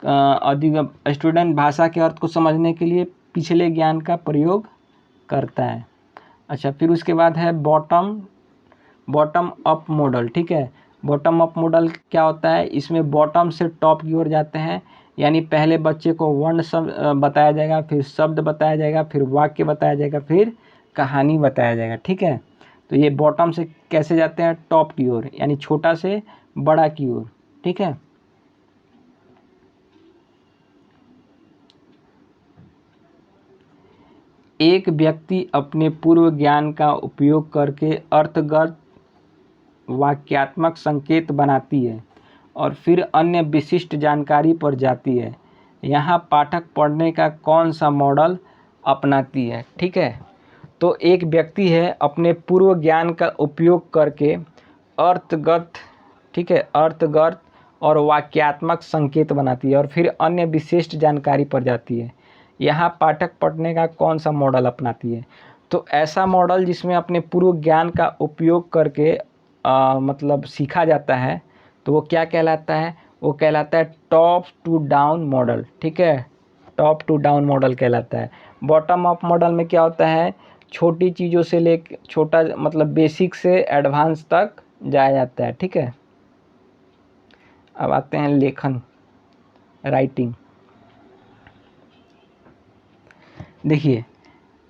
Speaker 1: अधिगम स्टूडेंट भाषा के अर्थ को समझने के लिए पिछले ज्ञान का प्रयोग करता है। अच्छा, फिर उसके बाद है बॉटम अप मॉडल, ठीक है। बॉटम अप मॉडल क्या होता है, इसमें बॉटम से टॉप की ओर जाते हैं, यानी पहले बच्चे को वर्ण बताया जाएगा, फिर शब्द बताया जाएगा, फिर वाक्य बताया जाएगा, फिर कहानी बताया जाएगा, ठीक है। तो ये बॉटम से कैसे जाते हैं, टॉप की ओर, यानी छोटा से बड़ा की ओर, ठीक है। एक व्यक्ति अपने पूर्व ज्ञान का उपयोग करके अर्थगत वाक्यात्मक संकेत बनाती है और फिर अन्य विशिष्ट जानकारी पर जाती है। यहाँ पाठक पढ़ने का कौन सा मॉडल अपनाती है, ठीक है। तो एक व्यक्ति है अपने पूर्व ज्ञान का उपयोग करके अर्थगत, ठीक है, अर्थगत और वाक्यात्मक संकेत बनाती है और फिर अन्य विशिष्ट जानकारी पर जाती है। यहाँ पाठक पढ़ने का कौन सा मॉडल अपनाती है, तो ऐसा मॉडल जिसमें अपने पूर्व ज्ञान का उपयोग करके मतलब सीखा जाता है, तो वो क्या कहलाता है, वो कहलाता है टॉप टू डाउन मॉडल, ठीक है, टॉप टू डाउन मॉडल कहलाता है। बॉटम अप मॉडल में क्या होता है, छोटी चीज़ों से लेकर छोटा मतलब बेसिक से एडवांस तक जाया जाता है, ठीक है। अब आते हैं लेखन, राइटिंग। देखिए,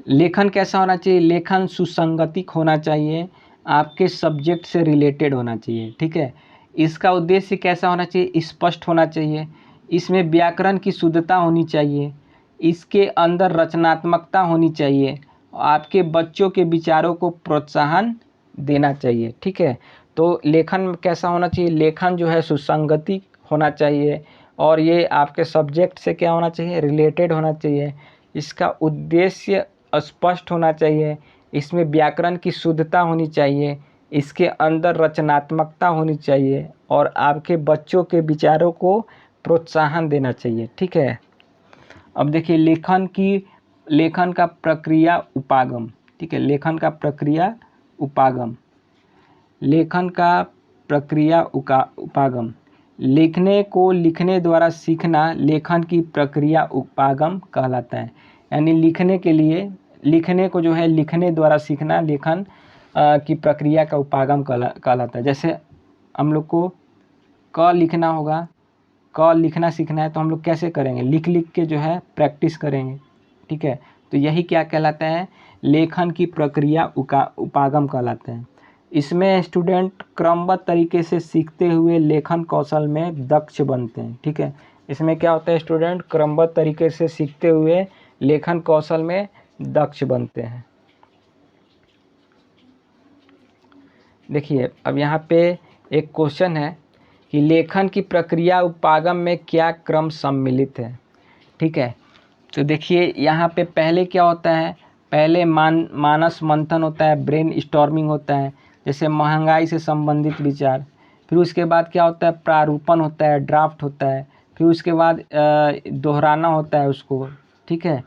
Speaker 1: लेखन कैसा होना चाहिए, लेखन सुसंगतिक होना चाहिए, आपके सब्जेक्ट से रिलेटेड होना चाहिए, ठीक है। इसका उद्देश्य कैसा होना चाहिए, स्पष्ट होना चाहिए, इसमें व्याकरण की शुद्धता होनी चाहिए, इसके अंदर रचनात्मकता होनी चाहिए, आपके बच्चों के विचारों को प्रोत्साहन देना चाहिए। ठीक है, तो लेखन कैसा होना चाहिए? लेखन जो है सुसंगति होना चाहिए और ये आपके सब्जेक्ट से क्या होना चाहिए? रिलेटेड होना चाहिए। इसका उद्देश्य स्पष्ट होना चाहिए। इसमें व्याकरण की शुद्धता होनी चाहिए। इसके अंदर रचनात्मकता होनी चाहिए और आपके बच्चों के विचारों को प्रोत्साहन देना चाहिए। ठीक है, अब देखिए लेखन का प्रक्रिया उपागम। ठीक है, लेखन का प्रक्रिया उपागम। लेखन का प्रक्रिया उपागम। लिखने को लिखने द्वारा सीखना लेखन की प्रक्रिया उपागम कहलाता है। यानी लिखने के लिए, लिखने को जो है लिखने द्वारा सीखना लेखन की प्रक्रिया का उपागम कहलाता है। जैसे हम लोग को क लिखना होगा, क लिखना सीखना है तो हम लोग कैसे करेंगे? लिख लिख के जो है प्रैक्टिस करेंगे। ठीक है, तो यही क्या कहलाता है? लेखन की प्रक्रिया उपागम कहलाता है। इसमें स्टूडेंट क्रमबद्ध तरीके से सीखते हुए लेखन कौशल में दक्ष बनते हैं। ठीक है, इसमें क्या होता है? स्टूडेंट क्रमबद्ध तरीके से सीखते हुए लेखन कौशल में दक्ष बनते हैं। देखिए, अब यहाँ पे एक क्वेश्चन है कि लेखन की प्रक्रिया उपागम में क्या क्रम सम्मिलित है। ठीक है, तो देखिए यहाँ पे पहले क्या होता है? पहले मानस मंथन होता है, ब्रेन स्टॉर्मिंग होता है, जैसे महंगाई से संबंधित विचार। फिर उसके बाद क्या होता है? प्रारूपण होता है, ड्राफ्ट होता है। फिर उसके बाद दोहराना होता है उसको। ठीक है,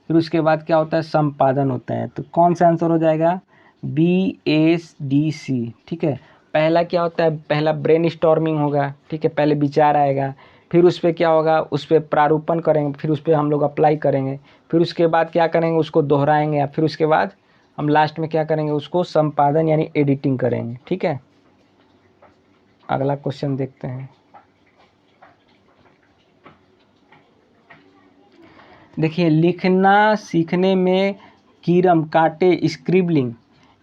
Speaker 1: फिर उसके बाद क्या होता है? संपादन होता है। तो कौन सा आंसर हो जाएगा? BSDC। ठीक है, पहला क्या होता है? पहला ब्रेन स्टॉर्मिंग होगा। ठीक है, पहले विचार आएगा, फिर उस पर क्या होगा? उस पर प्रारूपण करेंगे, फिर उस पर हम लोग अप्लाई करेंगे, फिर उसके बाद क्या करेंगे? उसको दोहराएंगे, फिर उसके बाद हम लास्ट में क्या करेंगे? उसको संपादन यानी एडिटिंग करेंगे। ठीक है, अगला क्वेश्चन देखते हैं। देखिए, लिखना सीखने में कीरम काटे स्क्रिबलिंग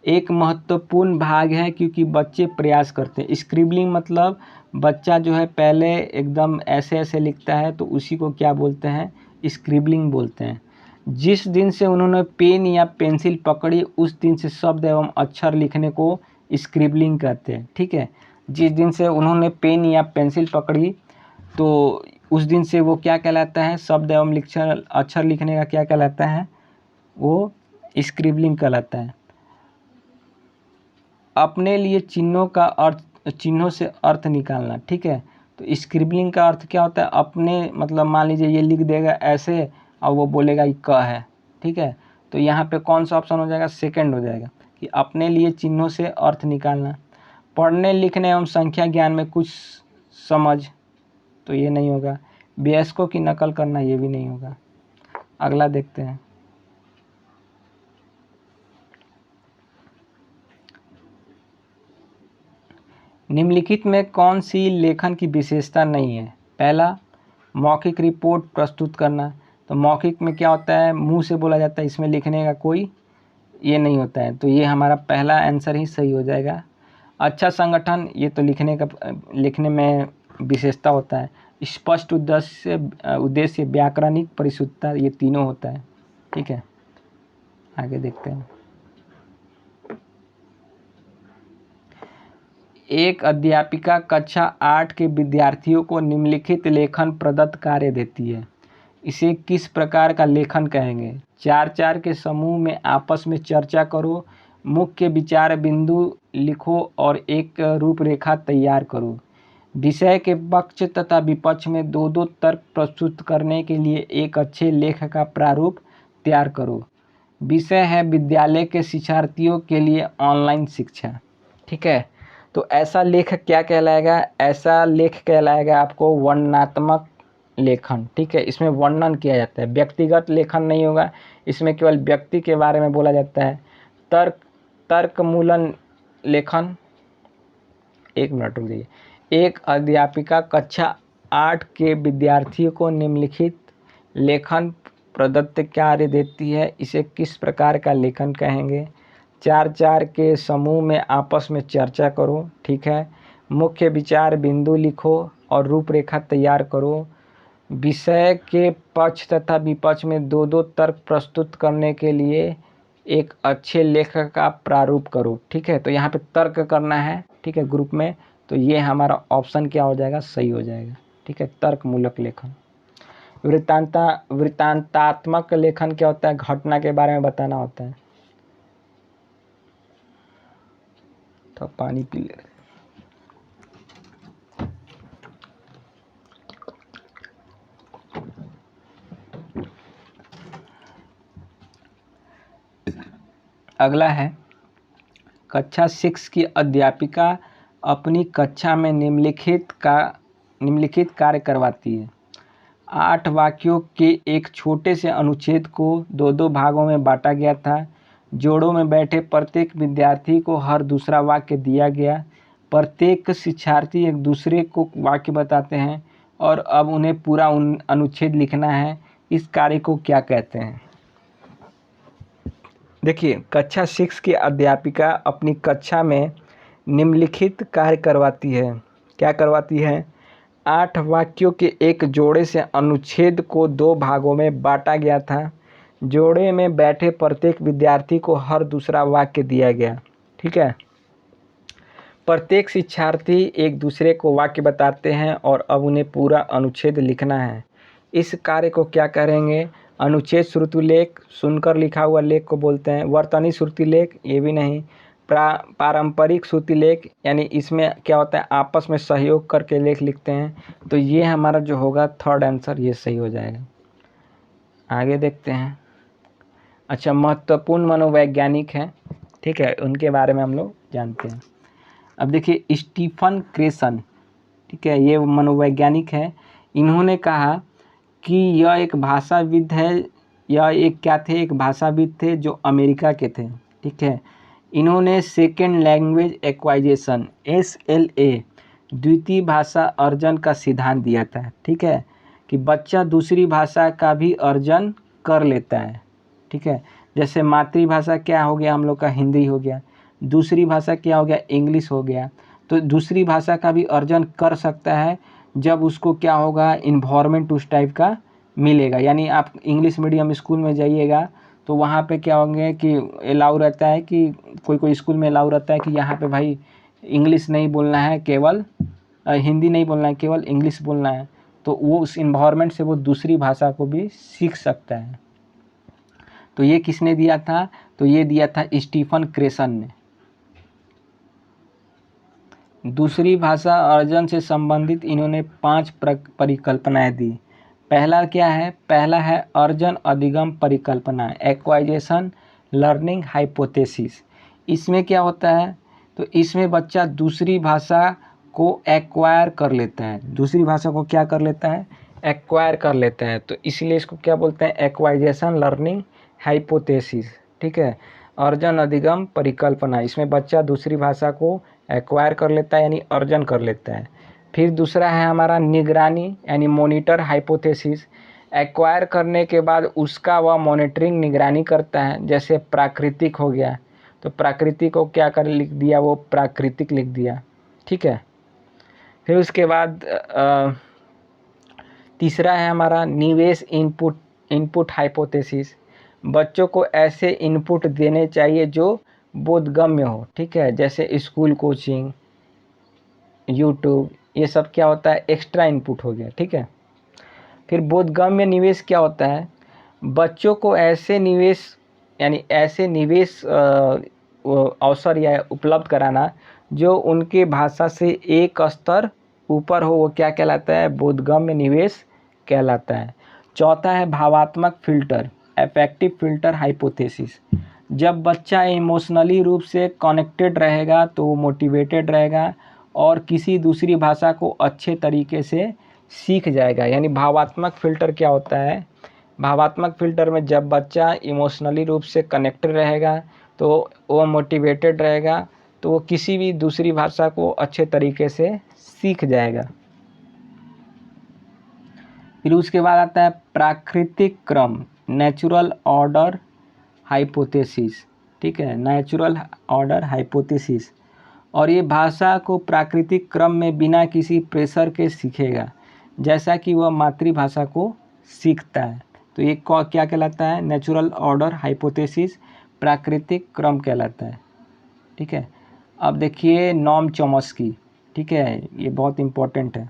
Speaker 1: एक महत्वपूर्ण भाग है क्योंकि बच्चे प्रयास करते हैं। स्क्रिबलिंग मतलब बच्चा जो है पहले एकदम ऐसे ऐसे लिखता है, तो उसी को क्या बोलते हैं? स्क्रिबलिंग बोलते हैं। जिस दिन से उन्होंने पेन या पेंसिल पकड़ी उस दिन से शब्द एवं अक्षर लिखने को स्क्रिबलिंग कहते हैं। ठीक है, जिस दिन से उन्होंने पेन या पेंसिल पकड़ी तो उस दिन से वो क्या कहलाता है? शब्द एवं अक्षर लिखने का क्या कहलाता है? वो स्क्रिबलिंग कहलाता है। अपने लिए चिन्हों से अर्थ निकालना। ठीक है, तो स्क्रिबलिंग का अर्थ क्या होता है? अपने मतलब मान लीजिए ये लिख देगा ऐसे और वो बोलेगा ये क है। ठीक है, तो यहाँ पे कौन सा ऑप्शन हो जाएगा? सेकंड हो जाएगा कि अपने लिए चिन्हों से अर्थ निकालना। पढ़ने लिखने एवं संख्या ज्ञान में कुछ समझ, तो ये नहीं होगा। वयस्कों की नकल करना, ये भी नहीं होगा। अगला देखते हैं। निम्नलिखित में कौन सी लेखन की विशेषता नहीं है? पहला, मौखिक रिपोर्ट प्रस्तुत करना। तो मौखिक में क्या होता है? मुंह से बोला जाता है, इसमें लिखने का कोई ये नहीं होता है, तो ये हमारा पहला आंसर ही सही हो जाएगा। अच्छा संगठन, ये तो लिखने में विशेषता होता है। स्पष्ट उद्देश्य व्याकरणिक परिशुद्धता, ये तीनों होता है। ठीक है, आगे देखते हैं। एक अध्यापिका कक्षा 8 के विद्यार्थियों को निम्नलिखित लेखन प्रदत्त कार्य देती है। इसे किस प्रकार का लेखन कहेंगे? 4-4 के समूह में आपस में चर्चा करो, मुख्य विचार बिंदु लिखो और एक रूपरेखा तैयार करो। विषय के पक्ष तथा विपक्ष में 2-2 तर्क प्रस्तुत करने के लिए एक अच्छे लेख का प्रारूप तैयार करो। विषय है विद्यालय के शिक्षार्थियों के लिए ऑनलाइन शिक्षा। ठीक है, तो ऐसा लेख क्या कहलाएगा? ऐसा लेख कहलाएगा आपको वर्णनात्मक लेखन। ठीक है, इसमें वर्णन किया जाता है, व्यक्तिगत लेखन नहीं होगा, इसमें केवल व्यक्ति के बारे में बोला जाता है। तर्कमूलन लेखन, एक मिनट रुक जाइए। एक अध्यापिका कक्षा 8 के विद्यार्थियों को निम्नलिखित लेखन प्रदत्त कार्य देती है, इसे किस प्रकार का लेखन कहेंगे? 4-4 के समूह में आपस में चर्चा करो। ठीक है, मुख्य विचार बिंदु लिखो और रूपरेखा तैयार करो। विषय के पक्ष तथा विपक्ष में 2-2 तर्क प्रस्तुत करने के लिए एक अच्छे लेखक का प्रारूप करो। ठीक है, तो यहाँ पे तर्क करना है। ठीक है, ग्रुप में, तो ये हमारा ऑप्शन क्या हो जाएगा, सही हो जाएगा। ठीक है, तर्क मूलक लेखन। वृत्तांतात्मक लेखन क्या होता है, घटना के बारे में बताना होता है। तो पानी पी ले। अगला है, कक्षा 6 की अध्यापिका अपनी कक्षा में निम्नलिखित कार्य करवाती है। 8 वाक्यों के एक छोटे से अनुच्छेद को 2-2 भागों में बांटा गया था। जोड़ों में बैठे प्रत्येक विद्यार्थी को हर दूसरा वाक्य दिया गया। प्रत्येक शिक्षार्थी एक दूसरे को वाक्य बताते हैं और अब उन्हें पूरा अनुच्छेद लिखना है। इस कार्य को क्या कहते हैं? देखिए, कक्षा 6 की अध्यापिका अपनी कक्षा में निम्नलिखित कार्य करवाती है। क्या करवाती है? 8 वाक्यों के एक जोड़े से अनुच्छेद को 2 भागों में बांटा गया था। जोड़े में बैठे प्रत्येक विद्यार्थी को हर दूसरा वाक्य दिया गया। ठीक है, प्रत्येक शिक्षार्थी एक दूसरे को वाक्य बताते हैं और अब उन्हें पूरा अनुच्छेद लिखना है। इस कार्य को क्या करेंगे? अनुच्छेद श्रुतिलेख, सुनकर लिखा हुआ लेख को बोलते हैं। वर्तनी श्रुतिलेख, ये भी नहीं। पारंपरिक श्रुतिलेख, यानी इसमें क्या होता है, आपस में सहयोग करके लेख लिखते हैं। तो ये हमारा जो होगा थर्ड आंसर, ये सही हो जाएगा। आगे देखते हैं। अच्छा, महत्वपूर्ण मनोवैज्ञानिक हैं। ठीक है, उनके बारे में हम लोग जानते हैं। अब देखिए, स्टीफन क्रेसन, ठीक है, ये मनोवैज्ञानिक है। इन्होंने कहा कि यह एक भाषाविद है। यह एक क्या थे? एक भाषाविद थे जो अमेरिका के थे। ठीक है, इन्होंने सेकेंड लैंग्वेज एक्वाइजेशन SLA, द्वितीय भाषा अर्जन का सिद्धांत दिया था। ठीक है, कि बच्चा दूसरी भाषा का भी अर्जन कर लेता है। ठीक है, जैसे मातृभाषा क्या हो गया हम लोग का, हिंदी हो गया। दूसरी भाषा क्या हो गया, इंग्लिश हो गया। तो दूसरी भाषा का भी अर्जन कर सकता है जब उसको क्या होगा, इन्वायरमेंट उस टाइप का मिलेगा। यानी आप इंग्लिश मीडियम स्कूल में जाइएगा तो वहाँ पे क्या होंगे कि अलाउ रहता है कि कोई स्कूल में अलाउ रहता है कि यहाँ पे भाई इंग्लिश नहीं बोलना है, केवल हिंदी नहीं बोलना है, केवल इंग्लिश बोलना है। तो वो उस इन्वायरमेंट से वो दूसरी भाषा को भी सीख सकता है। तो ये किसने दिया था? तो ये दिया था स्टीफन क्रेसन ने। दूसरी भाषा अर्जन से संबंधित इन्होंने 5 परिकल्पनाएं दी। पहला क्या है? पहला है अर्जन अधिगम परिकल्पना, एक्वाइजेशन लर्निंग हाइपोथेसिस। इसमें क्या होता है? तो इसमें बच्चा दूसरी भाषा को एक्वायर कर लेता है। दूसरी भाषा को क्या कर लेता है? एक्वायर कर लेता है। तो इसलिए इसको क्या बोलते हैं? Acquisition learning hypothesis. ठीक है, अर्जन अधिगम परिकल्पना, इसमें बच्चा दूसरी भाषा को एक्वायर कर लेता है, यानी अर्जन कर लेता है। फिर दूसरा है हमारा निगरानी, यानी मॉनिटर हाइपोथेसिस। एक्वायर करने के बाद उसका वह मॉनिटरिंग, निगरानी करता है। जैसे प्राकृतिक हो गया, तो प्राकृतिक को क्या कर लिख दिया, वो प्राकृतिक लिख दिया। ठीक है, फिर उसके बाद तीसरा है हमारा निवेश इनपुट हाइपोथेसिस। बच्चों को ऐसे इनपुट देने चाहिए जो बोधगम्य हो। ठीक है, जैसे स्कूल कोचिंग, यूट्यूब, ये सब क्या होता है? एक्स्ट्रा इनपुट हो गया। ठीक है, फिर बोधगम्य निवेश क्या होता है? बच्चों को ऐसे निवेश, यानी ऐसे निवेश अवसर या उपलब्ध कराना जो उनके भाषा से एक स्तर ऊपर हो, वो क्या कहलाता है? बोधगम्य निवेश कहलाता है। चौथा है भावात्मक फिल्टर, अफेक्टिव फिल्टर हाइपोथेसिस। जब बच्चा इमोशनली रूप से कनेक्टेड रहेगा तो वो मोटिवेटेड रहेगा और किसी दूसरी भाषा को अच्छे तरीके से सीख जाएगा। यानी भावात्मक फ़िल्टर क्या होता है? भावात्मक फ़िल्टर में जब बच्चा इमोशनली रूप से कनेक्टेड रहेगा तो वो मोटिवेटेड रहेगा, तो वो किसी भी दूसरी भाषा को अच्छे तरीके से सीख जाएगा। फिर उसके बाद आता है प्राकृतिक क्रम, नेचुरल ऑर्डर हाइपोथेसिस। ठीक है, नेचुरल ऑर्डर हाइपोथेसिस। और ये भाषा को प्राकृतिक क्रम में बिना किसी प्रेशर के सीखेगा, जैसा कि वह मातृभाषा को सीखता है। तो ये क्या कहलाता है? Natural order hypothesis. प्राकृतिक क्रम कहलाता है। ठीक है, अब देखिए नॉम चॉम्स्की। ठीक है, ये बहुत इम्पोर्टेंट है।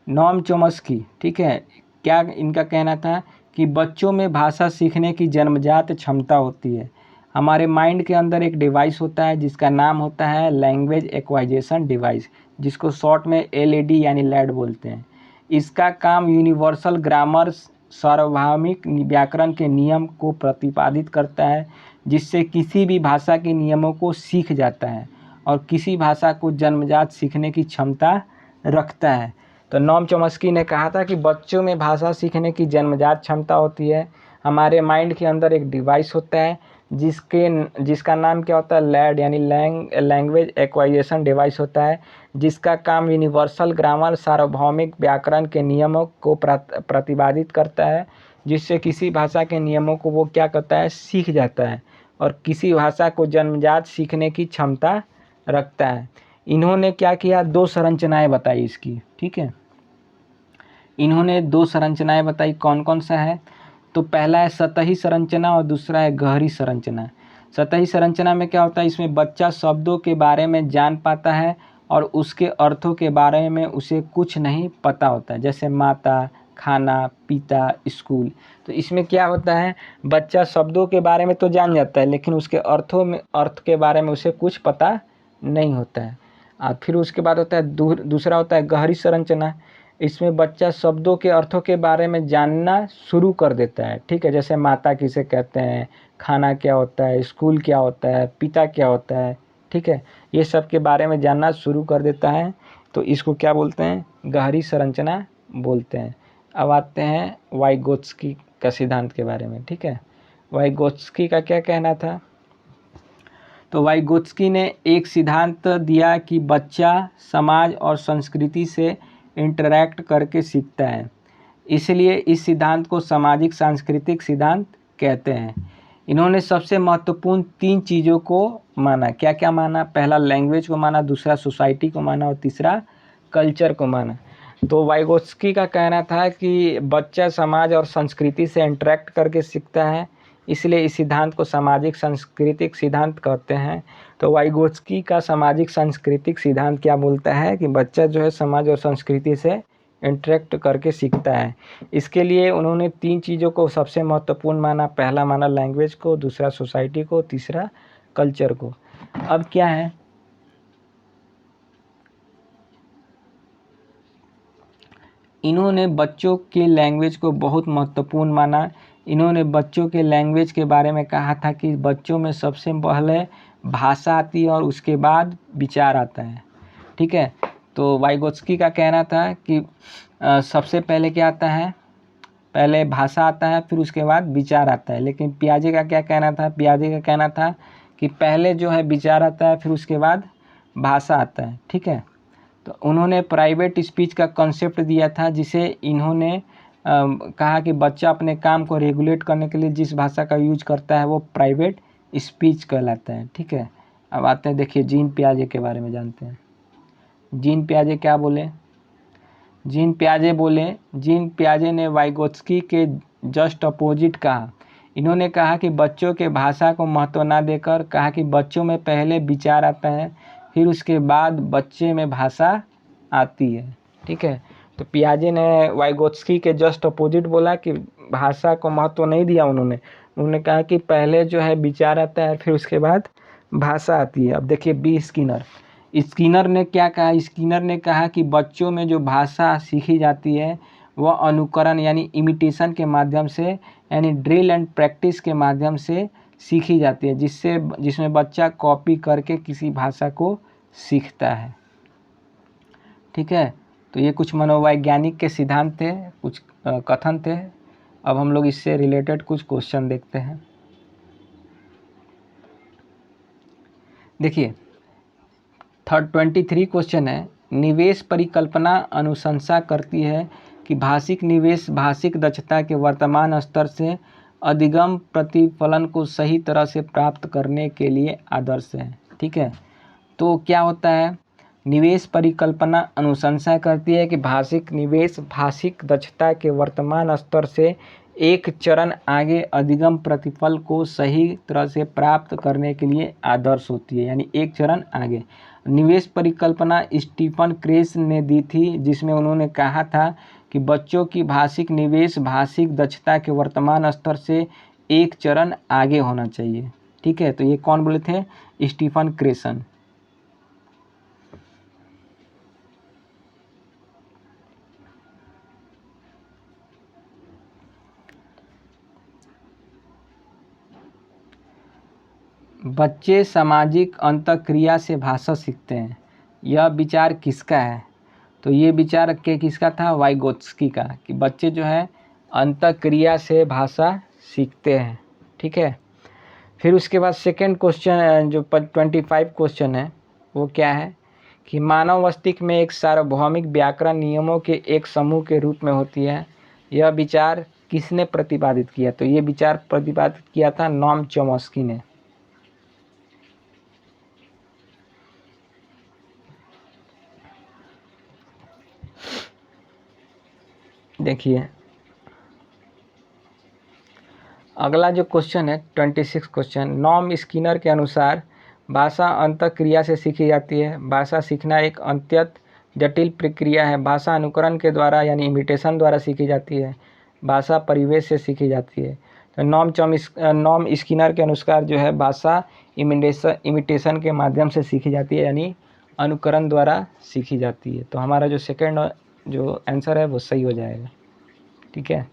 Speaker 1: नॉम चॉम्स्की, ठीक है, क्या इनका कहना था कि बच्चों में भाषा सीखने की जन्मजात क्षमता होती है। हमारे माइंड के अंदर एक डिवाइस होता है जिसका नाम होता है लैंग्वेज एक्वाइजेशन डिवाइस, जिसको शॉर्ट में एलएडी यानी लैड बोलते हैं। इसका काम यूनिवर्सल ग्रामर, सार्वभौमिक व्याकरण के नियम को प्रतिपादित करता है, जिससे किसी भी भाषा के नियमों को सीख जाता है और किसी भाषा को जन्मजात सीखने की क्षमता रखता है। तो नॉम चॉम्स्की ने कहा था कि बच्चों में भाषा सीखने की जन्मजात क्षमता होती है। हमारे माइंड के अंदर एक डिवाइस होता है जिसका नाम क्या होता है, लैड यानी लैंग्वेज एक्वाइजेशन डिवाइस होता है, जिसका काम यूनिवर्सल ग्रामर, सार्वभौमिक व्याकरण के नियमों को प्रतिपादित करता है, जिससे किसी भाषा के नियमों को वो क्या करता है, सीख जाता है और किसी भाषा को जन्मजात सीखने की क्षमता रखता है। इन्होंने क्या किया, 2 संरचनाएं बताई इसकी। ठीक है, इन्होंने 2 संरचनाएं बताई, कौन कौन सा है, तो पहला है सतही संरचना और दूसरा है गहरी संरचना। सतही संरचना में क्या होता है, इसमें बच्चा शब्दों के बारे में जान पाता है और उसके अर्थों के बारे में उसे कुछ नहीं पता होता है, जैसे माता, खाना, पिता, स्कूल। तो इसमें क्या होता है, बच्चा शब्दों के बारे में तो जान जाता है लेकिन उसके अर्थ के बारे में उसे कुछ पता नहीं होता है। फिर उसके बाद होता है दूसरा होता है गहरी संरचना। इसमें बच्चा शब्दों के अर्थों के बारे में जानना शुरू कर देता है। ठीक है, जैसे माता किसे कहते हैं, खाना क्या होता है, स्कूल क्या होता है, पिता क्या होता है। ठीक है, ये सब के बारे में जानना शुरू कर देता है, तो इसको क्या बोलते हैं, गहरी संरचना बोलते हैं। अब आते हैं वाइगोत्स्की का सिद्धांत के बारे में। ठीक है, वाइगोत्स्की का क्या कहना था, तो वाइगोत्स्की ने एक सिद्धांत दिया कि बच्चा समाज और संस्कृति से इंटरैक्ट करके सीखता है, इसलिए इस सिद्धांत को सामाजिक सांस्कृतिक सिद्धांत कहते हैं। इन्होंने सबसे महत्वपूर्ण 3 चीज़ों को माना। क्या क्या माना, पहला लैंग्वेज को माना, दूसरा सोसाइटी को माना और तीसरा कल्चर को माना। तो वाइगोत्स्की का कहना था कि बच्चा समाज और संस्कृति से इंटरैक्ट करके सीखता है, इसलिए इस सिद्धांत को सामाजिक सांस्कृतिक सिद्धांत कहते हैं। तो वाइगोत्स्की का सामाजिक सांस्कृतिक सिद्धांत क्या बोलता है कि बच्चा जो है समाज और संस्कृति से इंटरेक्ट करके सीखता है। इसके लिए उन्होंने 3 चीज़ों को सबसे महत्वपूर्ण माना। पहला माना लैंग्वेज को, दूसरा सोसाइटी को, तीसरा कल्चर को। अब क्या है, इन्होंने बच्चों के लैंग्वेज को बहुत महत्वपूर्ण माना। इन्होंने बच्चों के लैंग्वेज के बारे में कहा था कि बच्चों में सबसे पहले भाषा आती है और उसके बाद विचार आता है। ठीक है, तो वाइगोत्स्की का कहना था कि सबसे पहले क्या आता है, पहले भाषा आता है फिर उसके बाद विचार आता है। लेकिन पियाजे का क्या कहना था, पियाजे का कहना था कि पहले जो है विचार आता है फिर उसके बाद भाषा आता है। ठीक है, तो उन्होंने प्राइवेट स्पीच का कॉन्सेप्ट दिया था, जिसे इन्होंने कहा कि बच्चा अपने काम को रेगुलेट करने के लिए जिस भाषा का यूज करता है वो प्राइवेट स्पीच कहलाता है। ठीक है, अब आते हैं, देखिए जीन पियाजे के बारे में जानते हैं। जीन पियाजे क्या बोले, जीन पियाजे ने वाइगोत्स्की के जस्ट अपोजिट कहा। इन्होंने कहा कि बच्चों के भाषा को महत्व ना देकर कहा कि बच्चों में पहले विचार आता है फिर उसके बाद बच्चे में भाषा आती है। ठीक है, तो पियाजे ने वाइगोत्स्की के जस्ट अपोजिट बोला कि भाषा को महत्व नहीं दिया उन्होंने कहा कि पहले जो है विचार आता है फिर उसके बाद भाषा आती है। अब देखिए बी स्किनर ने क्या कहा, स्किनर ने कहा कि बच्चों में जो भाषा सीखी जाती है वह अनुकरण यानी इमिटेशन के माध्यम से, यानी ड्रिल एंड प्रैक्टिस के माध्यम से सीखी जाती है, जिसमें बच्चा कॉपी करके किसी भाषा को सीखता है। ठीक है, तो ये कुछ मनोवैज्ञानिक के सिद्धांत थे, कुछ कथन थे। अब हम लोग इससे रिलेटेड कुछ क्वेश्चन देखते हैं। देखिए 23 क्वेश्चन है, निवेश परिकल्पना अनुशंसा करती है कि भाषिक निवेश भाषिक दक्षता के वर्तमान स्तर से अधिगम प्रतिफलन को सही तरह से प्राप्त करने के लिए आदर्श है। ठीक है, तो क्या होता है, निवेश परिकल्पना अनुशंसा करती है कि भाषिक निवेश भाषिक दक्षता के वर्तमान स्तर से एक चरण आगे अधिगम प्रतिफल को सही तरह से प्राप्त करने के लिए आदर्श होती है, यानी एक चरण आगे। निवेश परिकल्पना स्टीफन क्रेस ने दी थी, जिसमें उन्होंने कहा था कि बच्चों की भाषिक निवेश भाषिक दक्षता के वर्तमान स्तर से एक चरण आगे होना चाहिए। ठीक है, तो ये कौन बोले थे? Stephen Cresson. बच्चे सामाजिक अंतःक्रिया से भाषा सीखते हैं, यह विचार किसका है? तो ये विचार किसका था? वाइगोत्स्की का, कि बच्चे जो है अंतःक्रिया से भाषा सीखते हैं। ठीक है, फिर उसके बाद सेकंड क्वेश्चन जो 25 क्वेश्चन है वो क्या है कि मानव मस्तिष्क में एक सार्वभौमिक व्याकरण नियमों के एक समूह के रूप में होती है, यह विचार किसने प्रतिपादित किया? तो ये विचार प्रतिपादित किया था नॉम चॉम्स्की ने। देखिए अगला जो क्वेश्चन है 26 क्वेश्चन, नॉम स्किनर के अनुसार भाषा अंतःक्रिया से सीखी जाती है। भाषा सीखना एक अत्यंत जटिल प्रक्रिया है। भाषा अनुकरण के द्वारा यानी इमिटेशन द्वारा सीखी जाती है। भाषा परिवेश से सीखी जाती है। तो नॉम स्किनर के अनुसार जो है भाषा इमिटेशन के माध्यम से सीखी जाती है, यानी अनुकरण द्वारा सीखी जाती है। तो हमारा जो सेकंड जो आंसर है वो सही हो जाएगा। ठीक है,